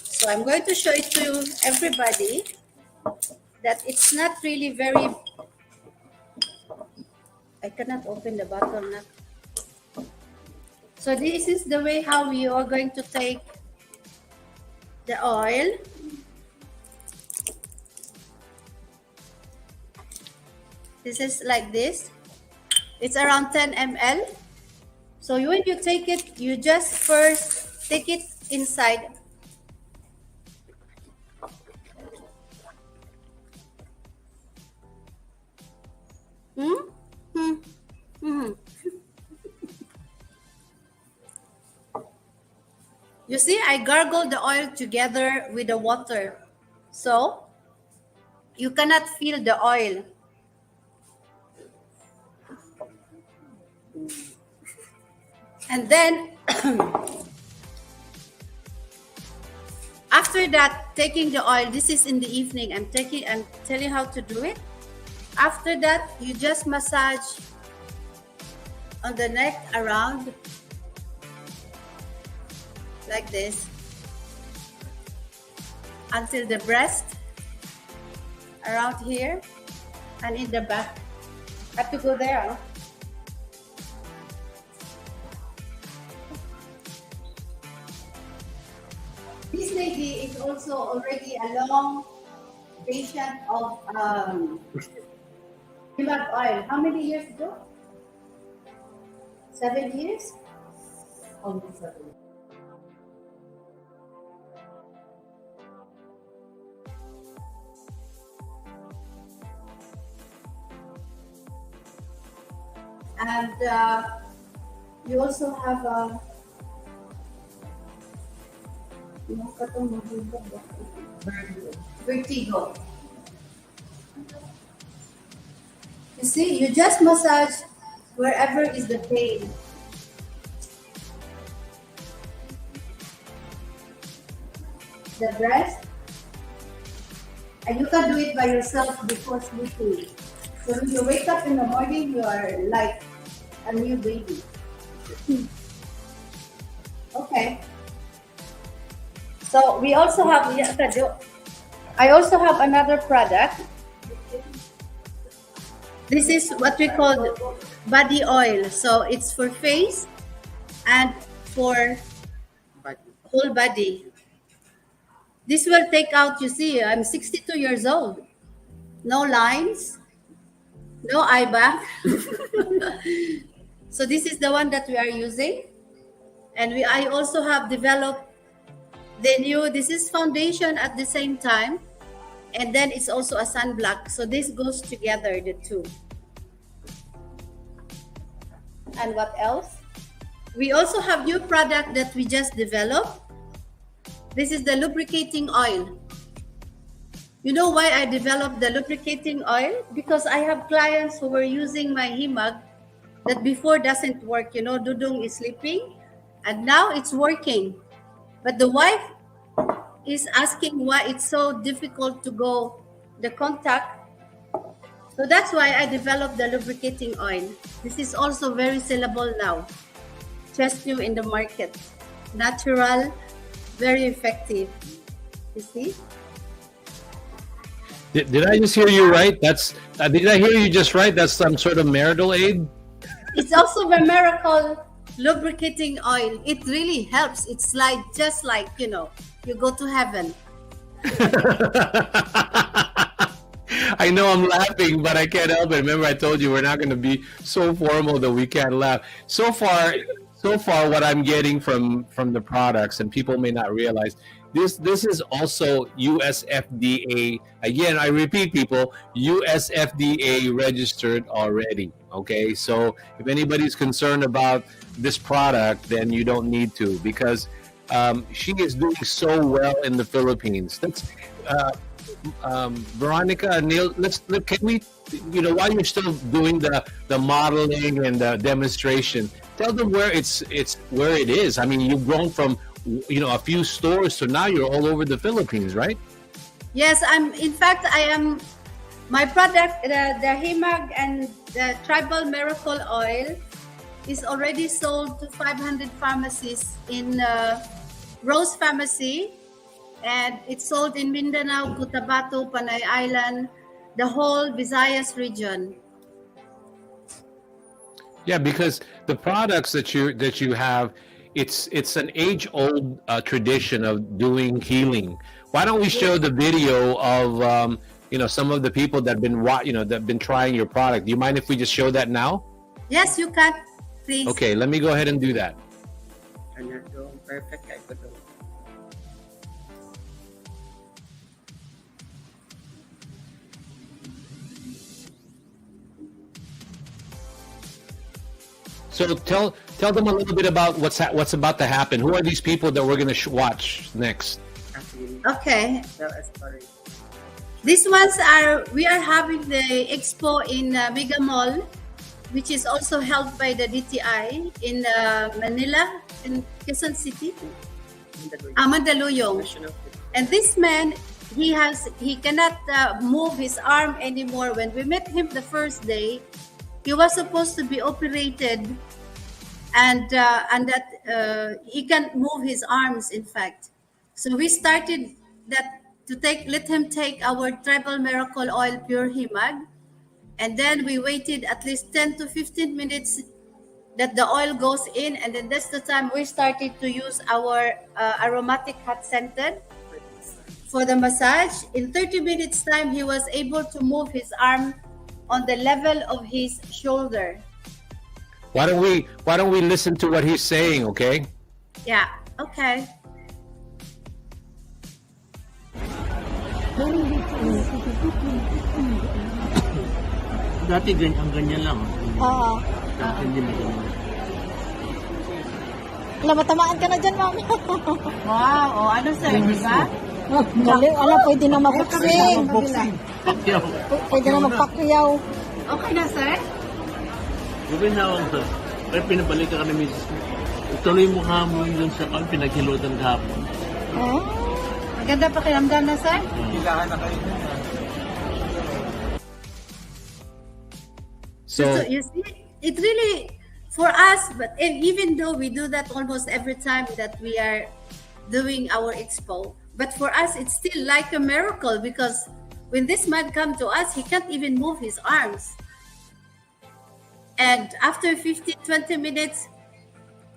Speaker 6: So I'm going to show it to everybody that it's not really very, I cannot open the bottle now. So this is the way how you are going to take the oil. This is like this. It's around 10 ml. So when you take it, you just first take it inside. You see, I gargle the oil together with the water. So you cannot feel the oil. And then after that, taking the oil, this is in the evening. I'm telling you how to do it. After that, you just massage on the neck around like this until the breast around here and in the back. Have to go there. Huh? This lady is also already a long patient of hemag oil. How many years ago? 7 years? Almost 7 years. And you also have a vertigo. You see, you just massage wherever is the pain. The breast. And you can do it by yourself before sleeping. So when you wake up in the morning, you are like a new baby. Okay. So we also have, I also have another product. This is what we call body oil. So it's for face and for whole body. This will take out, you see, I'm 62 years old. No lines, no eye bag. So this is the one that we are using. And I also have developed the new, this is foundation at the same time. And then it's also a sunblock. So this goes together, the two. And what else? We also have new product that we just developed. This is the lubricating oil. You know why I developed the lubricating oil? Because I have clients who were using my hemag that before doesn't work. You know, Dudong is sleeping and now it's working. But the wife is asking why it's so difficult to go the contact. So that's why I developed the lubricating oil. This is also very sellable now. Just new in the market. Natural, very effective. You see?
Speaker 3: Did I just hear you right? Did I hear you just right? That's some sort of marital aid?
Speaker 6: It's also the miracle lubricating oil. It really helps. It's like just like, you know, you go to heaven.
Speaker 3: I know I'm laughing, but I can't help it. Remember, I told you we're not going to be so formal that we can't laugh. So far, what I'm getting from the products, and people may not realize, this is also USFDA. Again, I repeat, people, USFDA registered already. Okay, so if anybody's concerned about this product, then you don't need to, because she is doing so well in the Philippines. That's Veronica, Neil. Can we, you know, while you're still doing the modeling and the demonstration, tell them where where it is. I mean, you've grown from, you know, a few stores to now you're all over the Philippines, right?
Speaker 6: Yes, in fact, I am. My product, the hemag and the tribal miracle oil, is already sold to 500 pharmacies in Rose Pharmacy, and it's sold in Mindanao, Cotabato, Panay Island, the whole Visayas region.
Speaker 3: Yeah, because the products that you have, it's an age-old tradition of doing healing. Why don't we show the video of you know, some of the people that have been trying your product? Do you mind if we just show that now?
Speaker 6: Yes, you can, please.
Speaker 3: Okay, let me go ahead and do that.
Speaker 7: Perfect.
Speaker 3: So tell them a little bit about what's about to happen. Who are these people that we're going to watch next?
Speaker 6: Okay.
Speaker 7: Tell a story.
Speaker 6: These ones we are having the expo in Mega Mall, which is also held by the DTI in Manila, in Quezon City, Mandaluyong. And this man, he cannot move his arm anymore. When we met him the first day, he was supposed to be operated, and that he can't move his arms, in fact. So we started that to let him take our tribal miracle oil pure himag, and then we waited at least 10 to 15 minutes that the oil goes in, and then that's the time we started to use our aromatic hot scented for the massage. In 30 minutes time, he was able to move his arm on the level of his shoulder.
Speaker 3: Why don't we listen to what he's saying, okay?
Speaker 6: Yeah, okay.
Speaker 7: Dati ang ganyan lang.
Speaker 5: Oo.
Speaker 7: Hindi na ganyan.
Speaker 5: Alam, matamaan ka na dyan, ma'am.
Speaker 6: Wow, ano sir, di ba?
Speaker 5: Galing, pwede na mag-boxing.
Speaker 7: Pakyaw.
Speaker 5: Pwede na magpakyaw.
Speaker 6: Okay na sir?
Speaker 7: Gawin na ako. Kaya pinabalik ka ni Mrs. Ituloy mo mo yun sa pinaghilutan kahapon.
Speaker 5: Oh.
Speaker 6: Maganda pa kiramdam na sir?
Speaker 7: Kailangan na kayo.
Speaker 6: So you see, it really, for us, but even though we do that almost every time that we are doing our expo, but for us, it's still like a miracle, because when this man come to us, he can't even move his arms. And after 15-20 minutes,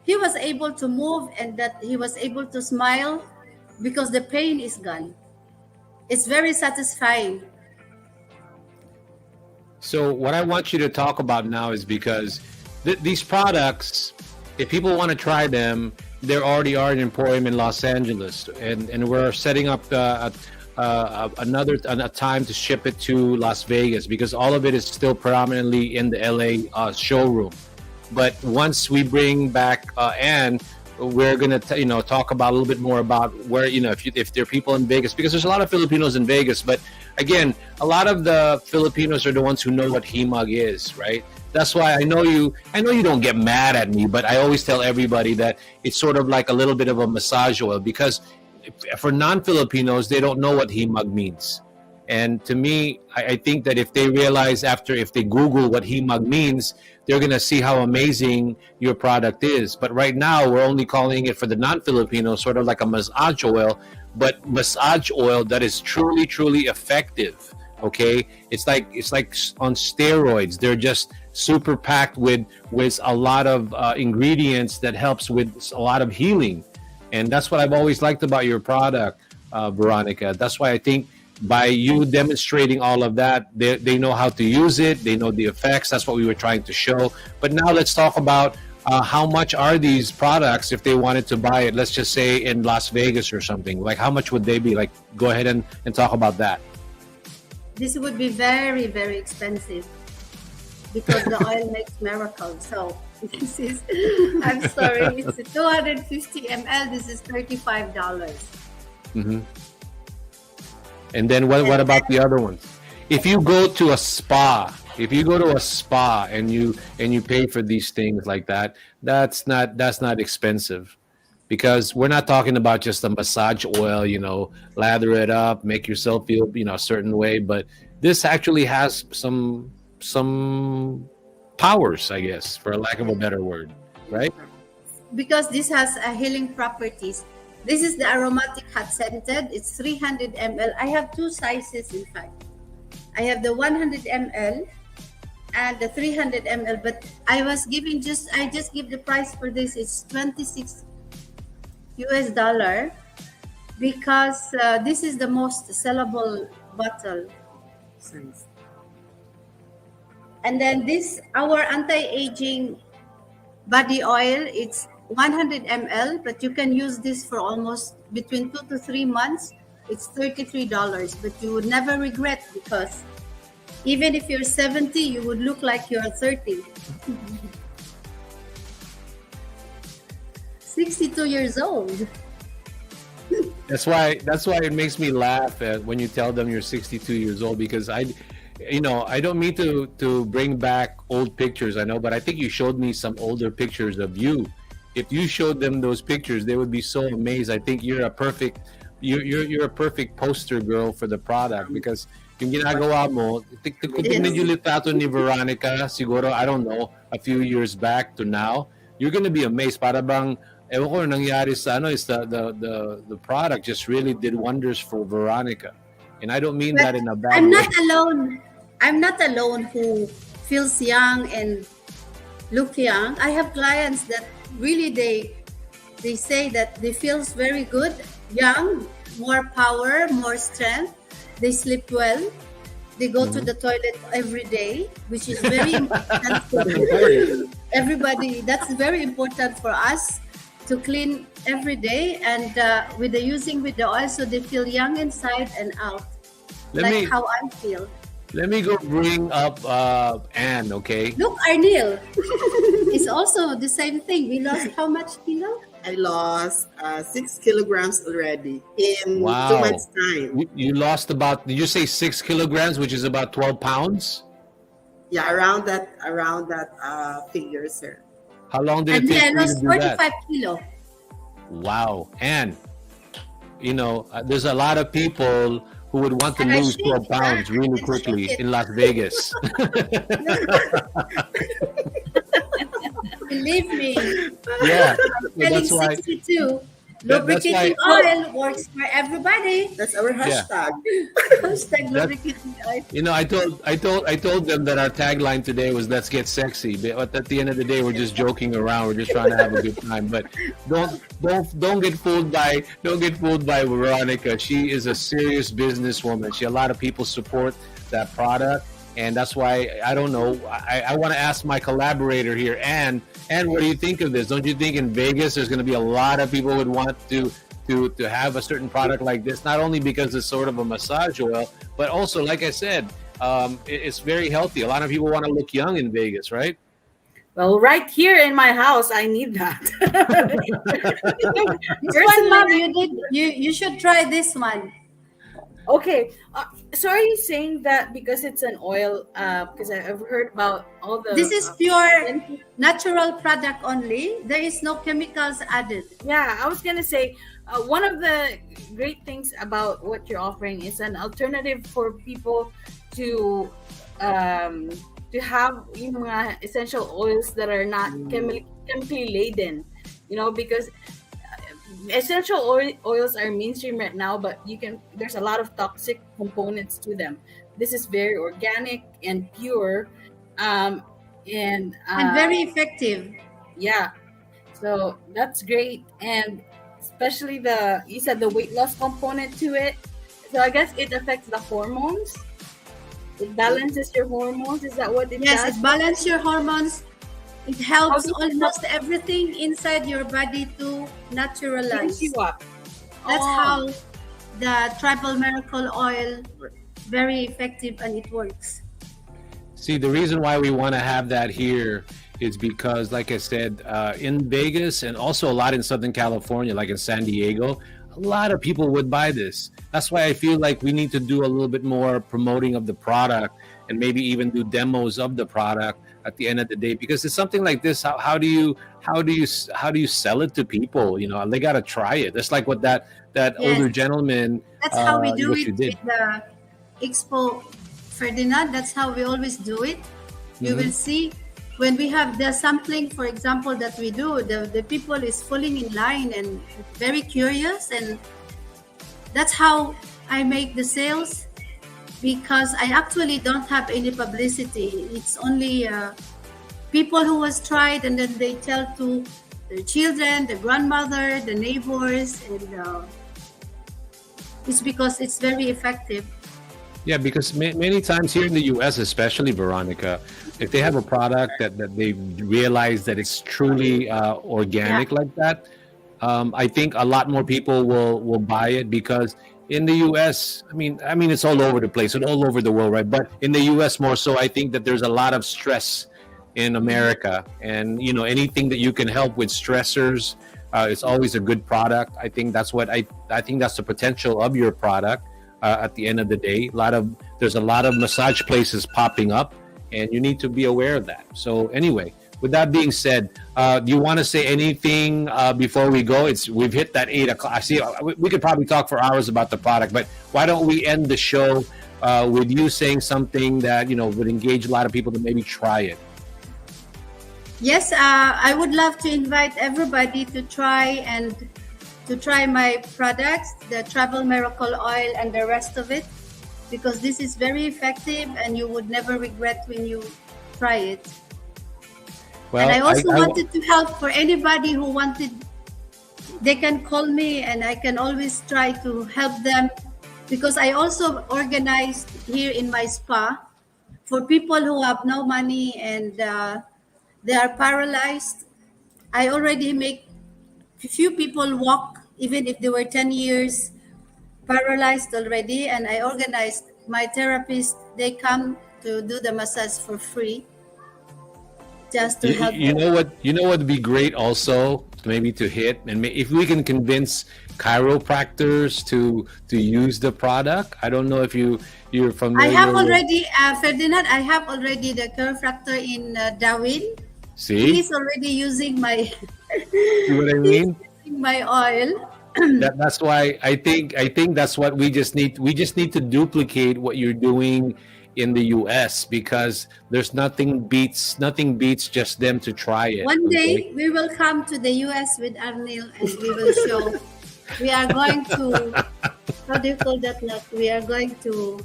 Speaker 6: he was able to move, and that he was able to smile because the pain is gone. It's very satisfying.
Speaker 3: So what I want you to talk about now is because these products, if people want to try them, there already are an emporium in Los Angeles, and we're setting up a time to ship it to Las Vegas, because all of it is still predominantly in the LA showroom. But once we bring back Anne, we're gonna talk about a little bit more about where, if there are people in Vegas, because there's a lot of Filipinos in Vegas, but again, a lot of the Filipinos are the ones who know what himag is, right? That's why I know you don't get mad at me, but I always tell everybody that it's sort of like a little bit of a massage oil, because for non-Filipinos, they don't know what himag means. And to me, I think that if they realize if they Google what himag means, they're going to see how amazing your product is. But right now, we're only calling it, for the non-Filipinos, sort of like a massage oil, but massage oil that is truly, truly effective. Okay, it's like on steroids. They're just super packed with a lot of ingredients that helps with a lot of healing. And that's what I've always liked about your product, Veronica. That's why I think by you demonstrating all of that, they know how to use it. They know the effects. That's what we were trying to show. But now let's talk about how much are these products if they wanted to buy it, let's just say in Las Vegas or something. Like, how much would they be? Like, go ahead and talk about that.
Speaker 6: This would be very, very expensive, because the oil makes miracles. So this is, I'm sorry, it's 250 ml. This is $35.
Speaker 3: Mm-hmm. And then what about the other ones? If you go to a spa, and you pay for these things like that, that's not expensive, because we're not talking about just a massage oil, lather it up, make yourself feel a certain way, but this actually has some powers, I guess, for lack of a better word, right?
Speaker 6: Because this has healing properties. This is the aromatic hot scented. It's 300 ml. I have two sizes, in fact. I have the 100 ml and the 300 ml. But I just give the price for this. It's $26 US, because this is the most sellable bottle size. And then this, our anti-aging body oil, it's 100 ml, but you can use this for almost between 2 to 3 months. It's $33, but you would never regret, because even if you're 70, you would look like you're 30. 62 years old.
Speaker 3: That's why it makes me laugh when you tell them you're 62 years old, because I don't mean to bring back old pictures, I know, but I think you showed me some older pictures of you. If you showed them those pictures, they would be so amazed. I think you're a perfect poster girl for the product, because yung ginagawa mo, kung tignan yung litrato ni Veronica, siguro, I don't know, a few years back to now, you're gonna be amazed. Para bang, ewan ko, nangyari sa ano, is the product just really did wonders for Veronica. And I don't mean that in a bad
Speaker 6: I'm
Speaker 3: way.
Speaker 6: not alone. I'm not alone who feels young and look young. I have clients that really they say that they feels very good, young, more power, more strength. They sleep well. They go to the toilet every day, which is very important for everybody. That's very important for us to clean every day, and with the oil, so they feel young inside and out, how I feel.
Speaker 3: Let me go bring up Anne, okay?
Speaker 6: Look, Arnil, it's also the same thing. We lost how much kilo?
Speaker 8: I lost 6 kilograms already in 2
Speaker 3: Wow.
Speaker 8: months' time.
Speaker 3: You lost about, did you say 6 kilograms, which is about 12 pounds?
Speaker 8: Yeah, around that figure, sir.
Speaker 3: How long did
Speaker 6: And
Speaker 3: it take
Speaker 6: I
Speaker 3: for you to
Speaker 6: lost
Speaker 3: do
Speaker 6: 45
Speaker 3: that?
Speaker 6: kilo.
Speaker 3: Wow. And, there's a lot of people who would want to
Speaker 6: And I
Speaker 3: lose
Speaker 6: shake
Speaker 3: 12 pounds
Speaker 6: it,
Speaker 3: really
Speaker 6: I
Speaker 3: quickly
Speaker 6: shake it.
Speaker 3: in Las Vegas.
Speaker 6: Believe me.
Speaker 3: Yeah.
Speaker 6: Telling
Speaker 3: That's why.
Speaker 6: 62.
Speaker 3: That- that's
Speaker 6: Lubricating
Speaker 3: why-
Speaker 6: oil works for everybody.
Speaker 8: That's our hashtag.
Speaker 6: Hashtag lubricating oil.
Speaker 3: I told them that our tagline today was "Let's get sexy," but at the end of the day, we're just joking around. We're just trying to have a good time. But don't get fooled by Veronica. She is a serious businesswoman. A lot of people support that product, and that's why I don't know. I want to ask my collaborator here, Anne, what do you think of this? Don't you think in Vegas there's going to be a lot of people who would want to have a certain product like this, not only because it's sort of a massage oil, but also, like I said, it's very healthy. A lot of people want to look young in Vegas, right?
Speaker 4: Well, right here in my house, I need that.
Speaker 6: This one, Mom, you should try this one.
Speaker 4: Okay, so are you saying that because it's an oil? Because I've heard about all the.
Speaker 6: This is pure natural product only. There is no chemicals added.
Speaker 4: Yeah, I was gonna say one of the great things about what you're offering is an alternative for people to have yung mga essential oils that are not chemically laden. Because essential oils are mainstream right now, but there's a lot of toxic components to them. This is very organic and pure, and
Speaker 6: very effective.
Speaker 4: Yeah, so that's great, and especially you said the weight loss component to it. So I guess it affects the hormones. It balances your hormones. Is that what it does?
Speaker 6: Yes, it balances your hormones. It helps almost everything inside your body to naturalize.
Speaker 4: You up.
Speaker 6: That's how the Tribal Miracle Oil very effective, and it works.
Speaker 3: See, the reason why we want to have that here is because, like I said, in Vegas and also a lot in Southern California, like in San Diego, a lot of people would buy this. That's why I feel like we need to do a little bit more promoting of the product and maybe even do demos of the product at the end of the day, because it's something like this. How do you sell it to people? They got to try it. That's like what that older gentleman.
Speaker 6: That's how we do
Speaker 3: what
Speaker 6: it
Speaker 3: you did.
Speaker 6: with the Expo Ferdinand. That's how we always do it. You will see when we have the sampling, for example, that we do, the people is falling in line and very curious, and that's how I make the sales, because I actually don't have any publicity. It's only people who was tried, and then they tell to their children, the grandmother, the neighbors, and it's because it's very effective.
Speaker 3: Yeah, because many times here in the U.S., especially, Veronica, if they have a product that they realize that it's truly organic like that, I think a lot more people will buy it, because in the U.S., I mean, it's all over the place and all over the world, right? But in the U.S. more so, I think that there's a lot of stress in America, and anything that you can help with stressors, it's always a good product. I think that's what I think that's the potential of your product. At the end of the day, there's a lot of massage places popping up, and you need to be aware of that. So anyway, with that being said, do you want to say anything before we go? We've hit that 8 o'clock. I see we could probably talk for hours about the product, but why don't we end the show with you saying something that would engage a lot of people to maybe try it?
Speaker 6: Yes, I would love to invite everybody to try my products, the Travel Miracle Oil and the rest of it, because this is very effective and you would never regret when you try it.
Speaker 3: Well,
Speaker 6: and I also wanted to help for anybody who wanted, they can call me and I can always try to help them, because I also organized here in my spa for people who have no money and they are paralyzed. I already make few people walk, even if they were 10 years paralyzed already, and I organized my therapist. They come to do the massage for free, just to help
Speaker 3: You
Speaker 6: them.
Speaker 3: know what? You know what would be great also, maybe to hit, and if we can convince chiropractors to use the product. I don't know if you're familiar.
Speaker 6: I have already, Ferdinand. I have already the chiropractor in Darwin.
Speaker 3: See?
Speaker 6: He's already using my.
Speaker 3: See what I mean?
Speaker 6: Using my oil.
Speaker 3: That's why I think that's what we just need. We just need to duplicate what you're doing in the US, because there's nothing beats just them to try it.
Speaker 6: One day we will come to the US with Arnil and we will show. We are going to, how do you call that? Like, we are going to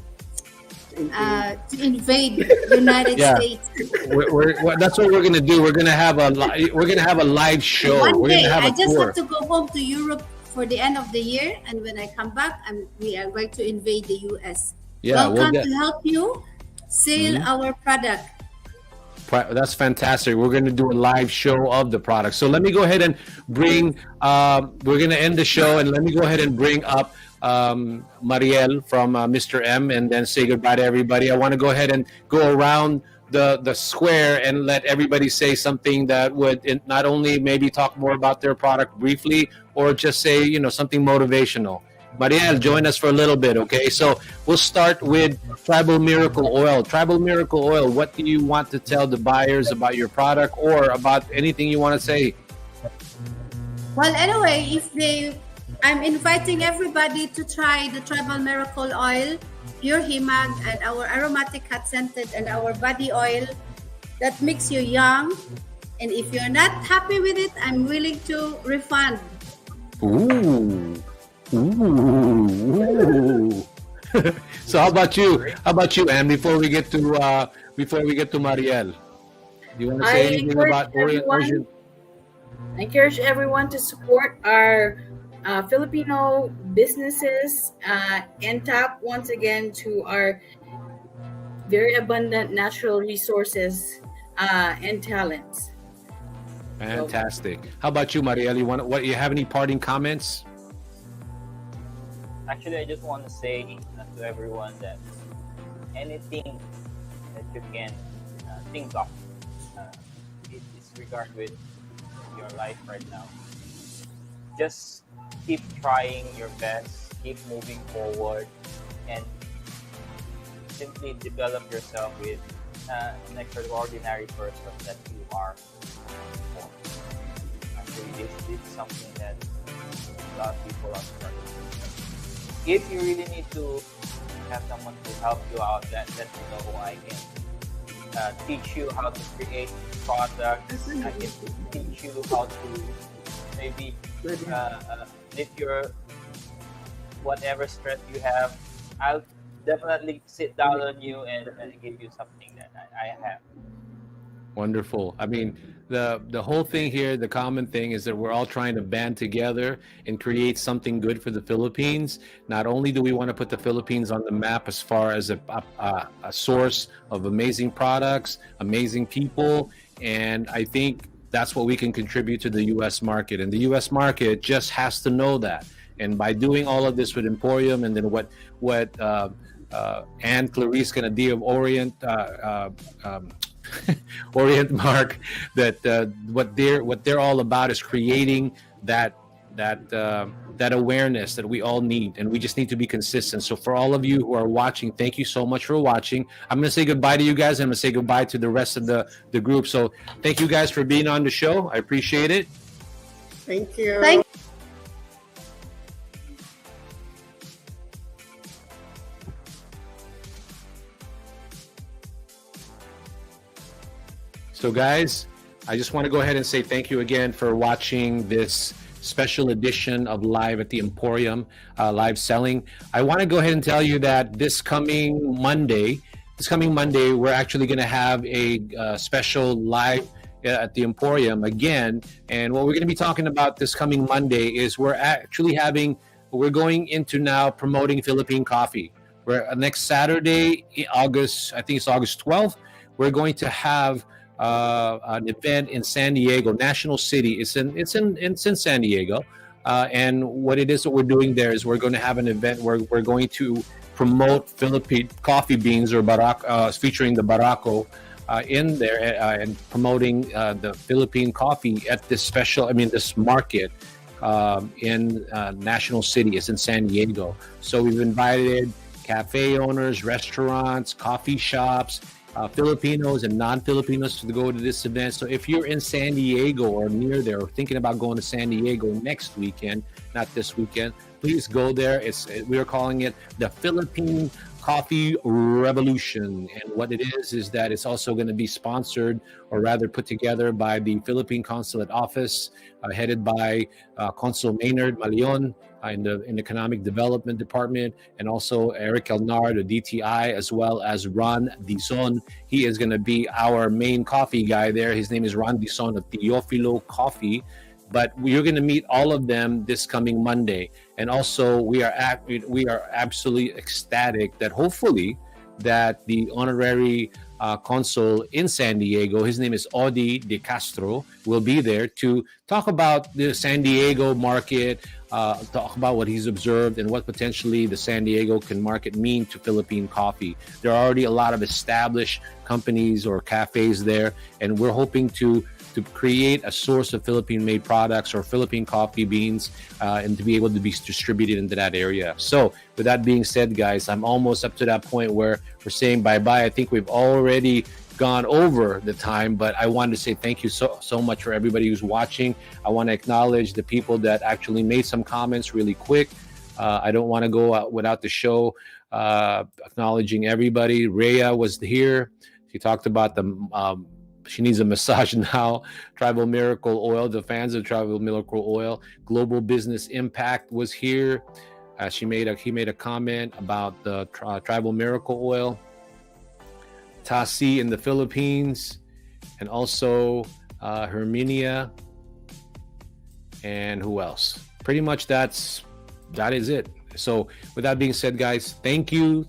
Speaker 6: invade United States.
Speaker 3: That's what we're gonna do. We're gonna have a live show.
Speaker 6: One
Speaker 3: We're
Speaker 6: day,
Speaker 3: gonna have
Speaker 6: I
Speaker 3: a
Speaker 6: just
Speaker 3: tour.
Speaker 6: have to go home to Europe for the end of the year, and when I come back, we are going to invade the US.
Speaker 3: Yeah,
Speaker 6: Welcome to help you sell our product.
Speaker 3: That's fantastic. We're going to do a live show of the product. So let me go ahead and bring. We're going to end the show, and let me go ahead and bring up Mariel from Mr. M, and then say goodbye to everybody. I want to go ahead and go around the square and let everybody say something that would not only maybe talk more about their product briefly, or just say something motivational. Mariel, join us for a little bit, okay? So we'll start with Tribal Miracle Oil. Tribal Miracle Oil, what do you want to tell the buyers about your product, or about anything you want to say?
Speaker 6: Well, anyway, I'm inviting everybody to try the Tribal Miracle Oil, Pure Himag, and our aromatic hot scented and our body oil that makes you young. And if you're not happy with it, I'm willing to refund.
Speaker 3: Ooh. So how about you? Anne? Before we get to Mariel, do you want to say anything about Orient?
Speaker 4: I encourage everyone to support our Filipino businesses and tap once again to our very abundant natural resources and talents.
Speaker 3: Fantastic. How about you, Mariel? You have any parting comments?
Speaker 2: Actually, I just want to say to everyone that anything that you can think of, it is regard with your life right now. Just keep trying your best, keep moving forward, and simply develop yourself with an extraordinary person that you are. Actually, this is something that a lot of people are struggling with. If you really need to have someone to help you out, let me know. I can teach you how to create products. I can teach you how to maybe lift your whatever stress you have. I'll definitely sit down on you and give you something that I have.
Speaker 3: Wonderful. I mean, the whole thing here, the common thing is that we're all trying to band together and create something good for the Philippines. Not only do we want to put the Philippines on the map as far as a source of amazing products, amazing people, and I think that's what we can contribute to the U.S. market. And the U.S. market just has to know that. And by doing all of this with Emporium, and then what Anne Clarice Canadi of Orient Orient Mark, that what they're all about is creating that awareness that we all need, and we just need to be consistent. So for all of you who are watching, thank you so much for watching. I'm going to say goodbye to you guys, and I'm going to say goodbye to the rest of the group. So thank you guys for being on the show. I appreciate it.
Speaker 8: Thank you.
Speaker 6: Thank
Speaker 3: So guys, I just want to go ahead and say thank you again for watching this special edition of Live at the Emporium, live selling. I want to go ahead and tell you that this coming Monday, we're actually going to have a special live at the Emporium again. And what we're going to be talking about this coming Monday is we're going into now promoting Philippine coffee. Where next Saturday, August 12th, we're going to have an event in San Diego, National City. It's in San Diego, and what it is that we're doing there is we're going to have an event where we're going to promote Philippine coffee beans or featuring the Barako in there and promoting the Philippine coffee at this this market in National City. It's in San Diego. So we've invited cafe owners, restaurants, coffee shops, Filipinos and non-Filipinos to go to this event. So if you're in San Diego or near there, or thinking about going to San Diego next weekend, not this weekend, please go there. We are calling it the Philippine Coffee Revolution. And what it is that it's also going to be sponsored, or rather put together, by the Philippine Consulate Office, headed by Consul Maynard Malion in the Economic Development Department, and also Eric Elnar, the DTI, as well as Ron Dizon. He is going to be our main coffee guy there. His name is Ron Dizon of Teofilo Coffee. But you're going to meet all of them this coming Monday. And also, we are absolutely ecstatic that hopefully that the honorary consul in San Diego, his name is Audi De Castro, will be there to talk about the San Diego market, talk about what he's observed and what potentially the San Diego market mean to Philippine coffee. There are already a lot of established companies or cafes there, and we're hoping to create a source of Philippine-made products or Philippine coffee beans and to be able to be distributed into that area. So with that being said, guys, I'm almost up to that point where we're saying bye-bye. I think we've already gone over the time, but I wanted to say thank you so much for everybody who's watching. I want to acknowledge the people that actually made some comments really quick. I don't want to go out without the show acknowledging everybody. Rhea was here. She talked about she needs a massage now. Tribal Miracle Oil, the fans of Tribal Miracle Oil. Global Business Impact was here. He made a comment about the Tribal Miracle Oil. Tasi in the Philippines, and also Herminia, and who else? Pretty much that is it. So with that being said, guys, thank you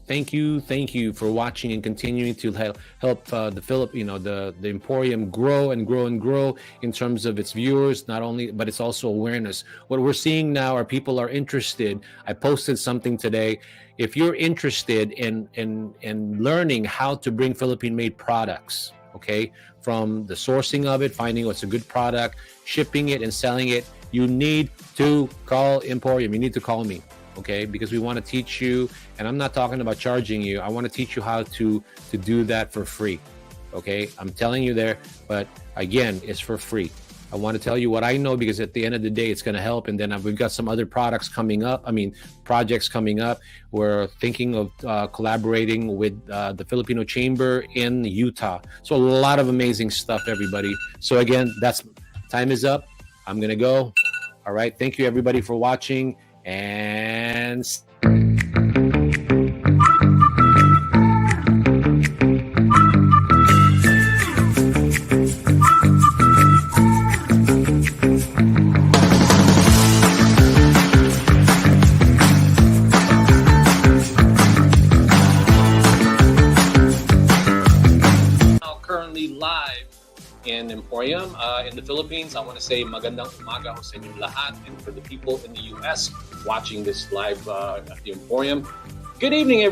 Speaker 3: for watching and continuing to help the Emporium grow in terms of its viewers, not only, but it's also awareness. What we're seeing now are people are interested. I posted something today. If you're interested in learning how to bring Philippine-made products, okay, from the sourcing of it, finding what's a good product, shipping it and selling it, you need to call Emporium. You need to call me. Okay, because we want to teach you, and I'm not talking about charging you. I want to teach you how to do that for free. Okay, I'm telling you there, but again, it's for free. I want to tell you what I know, because at the end of the day, it's going to help. And then we've got some other projects coming up. We're thinking of collaborating with the Filipino Chamber in Utah. So a lot of amazing stuff, everybody. So again, time is up. I'm going to go. All right. Thank you, everybody, for watching. And
Speaker 1: currently live in Emporium in the Philippines. I want to say magandang umaga ho sa inyong lahat, and for the people in the US watching this live at the Emporium, good evening, everyone.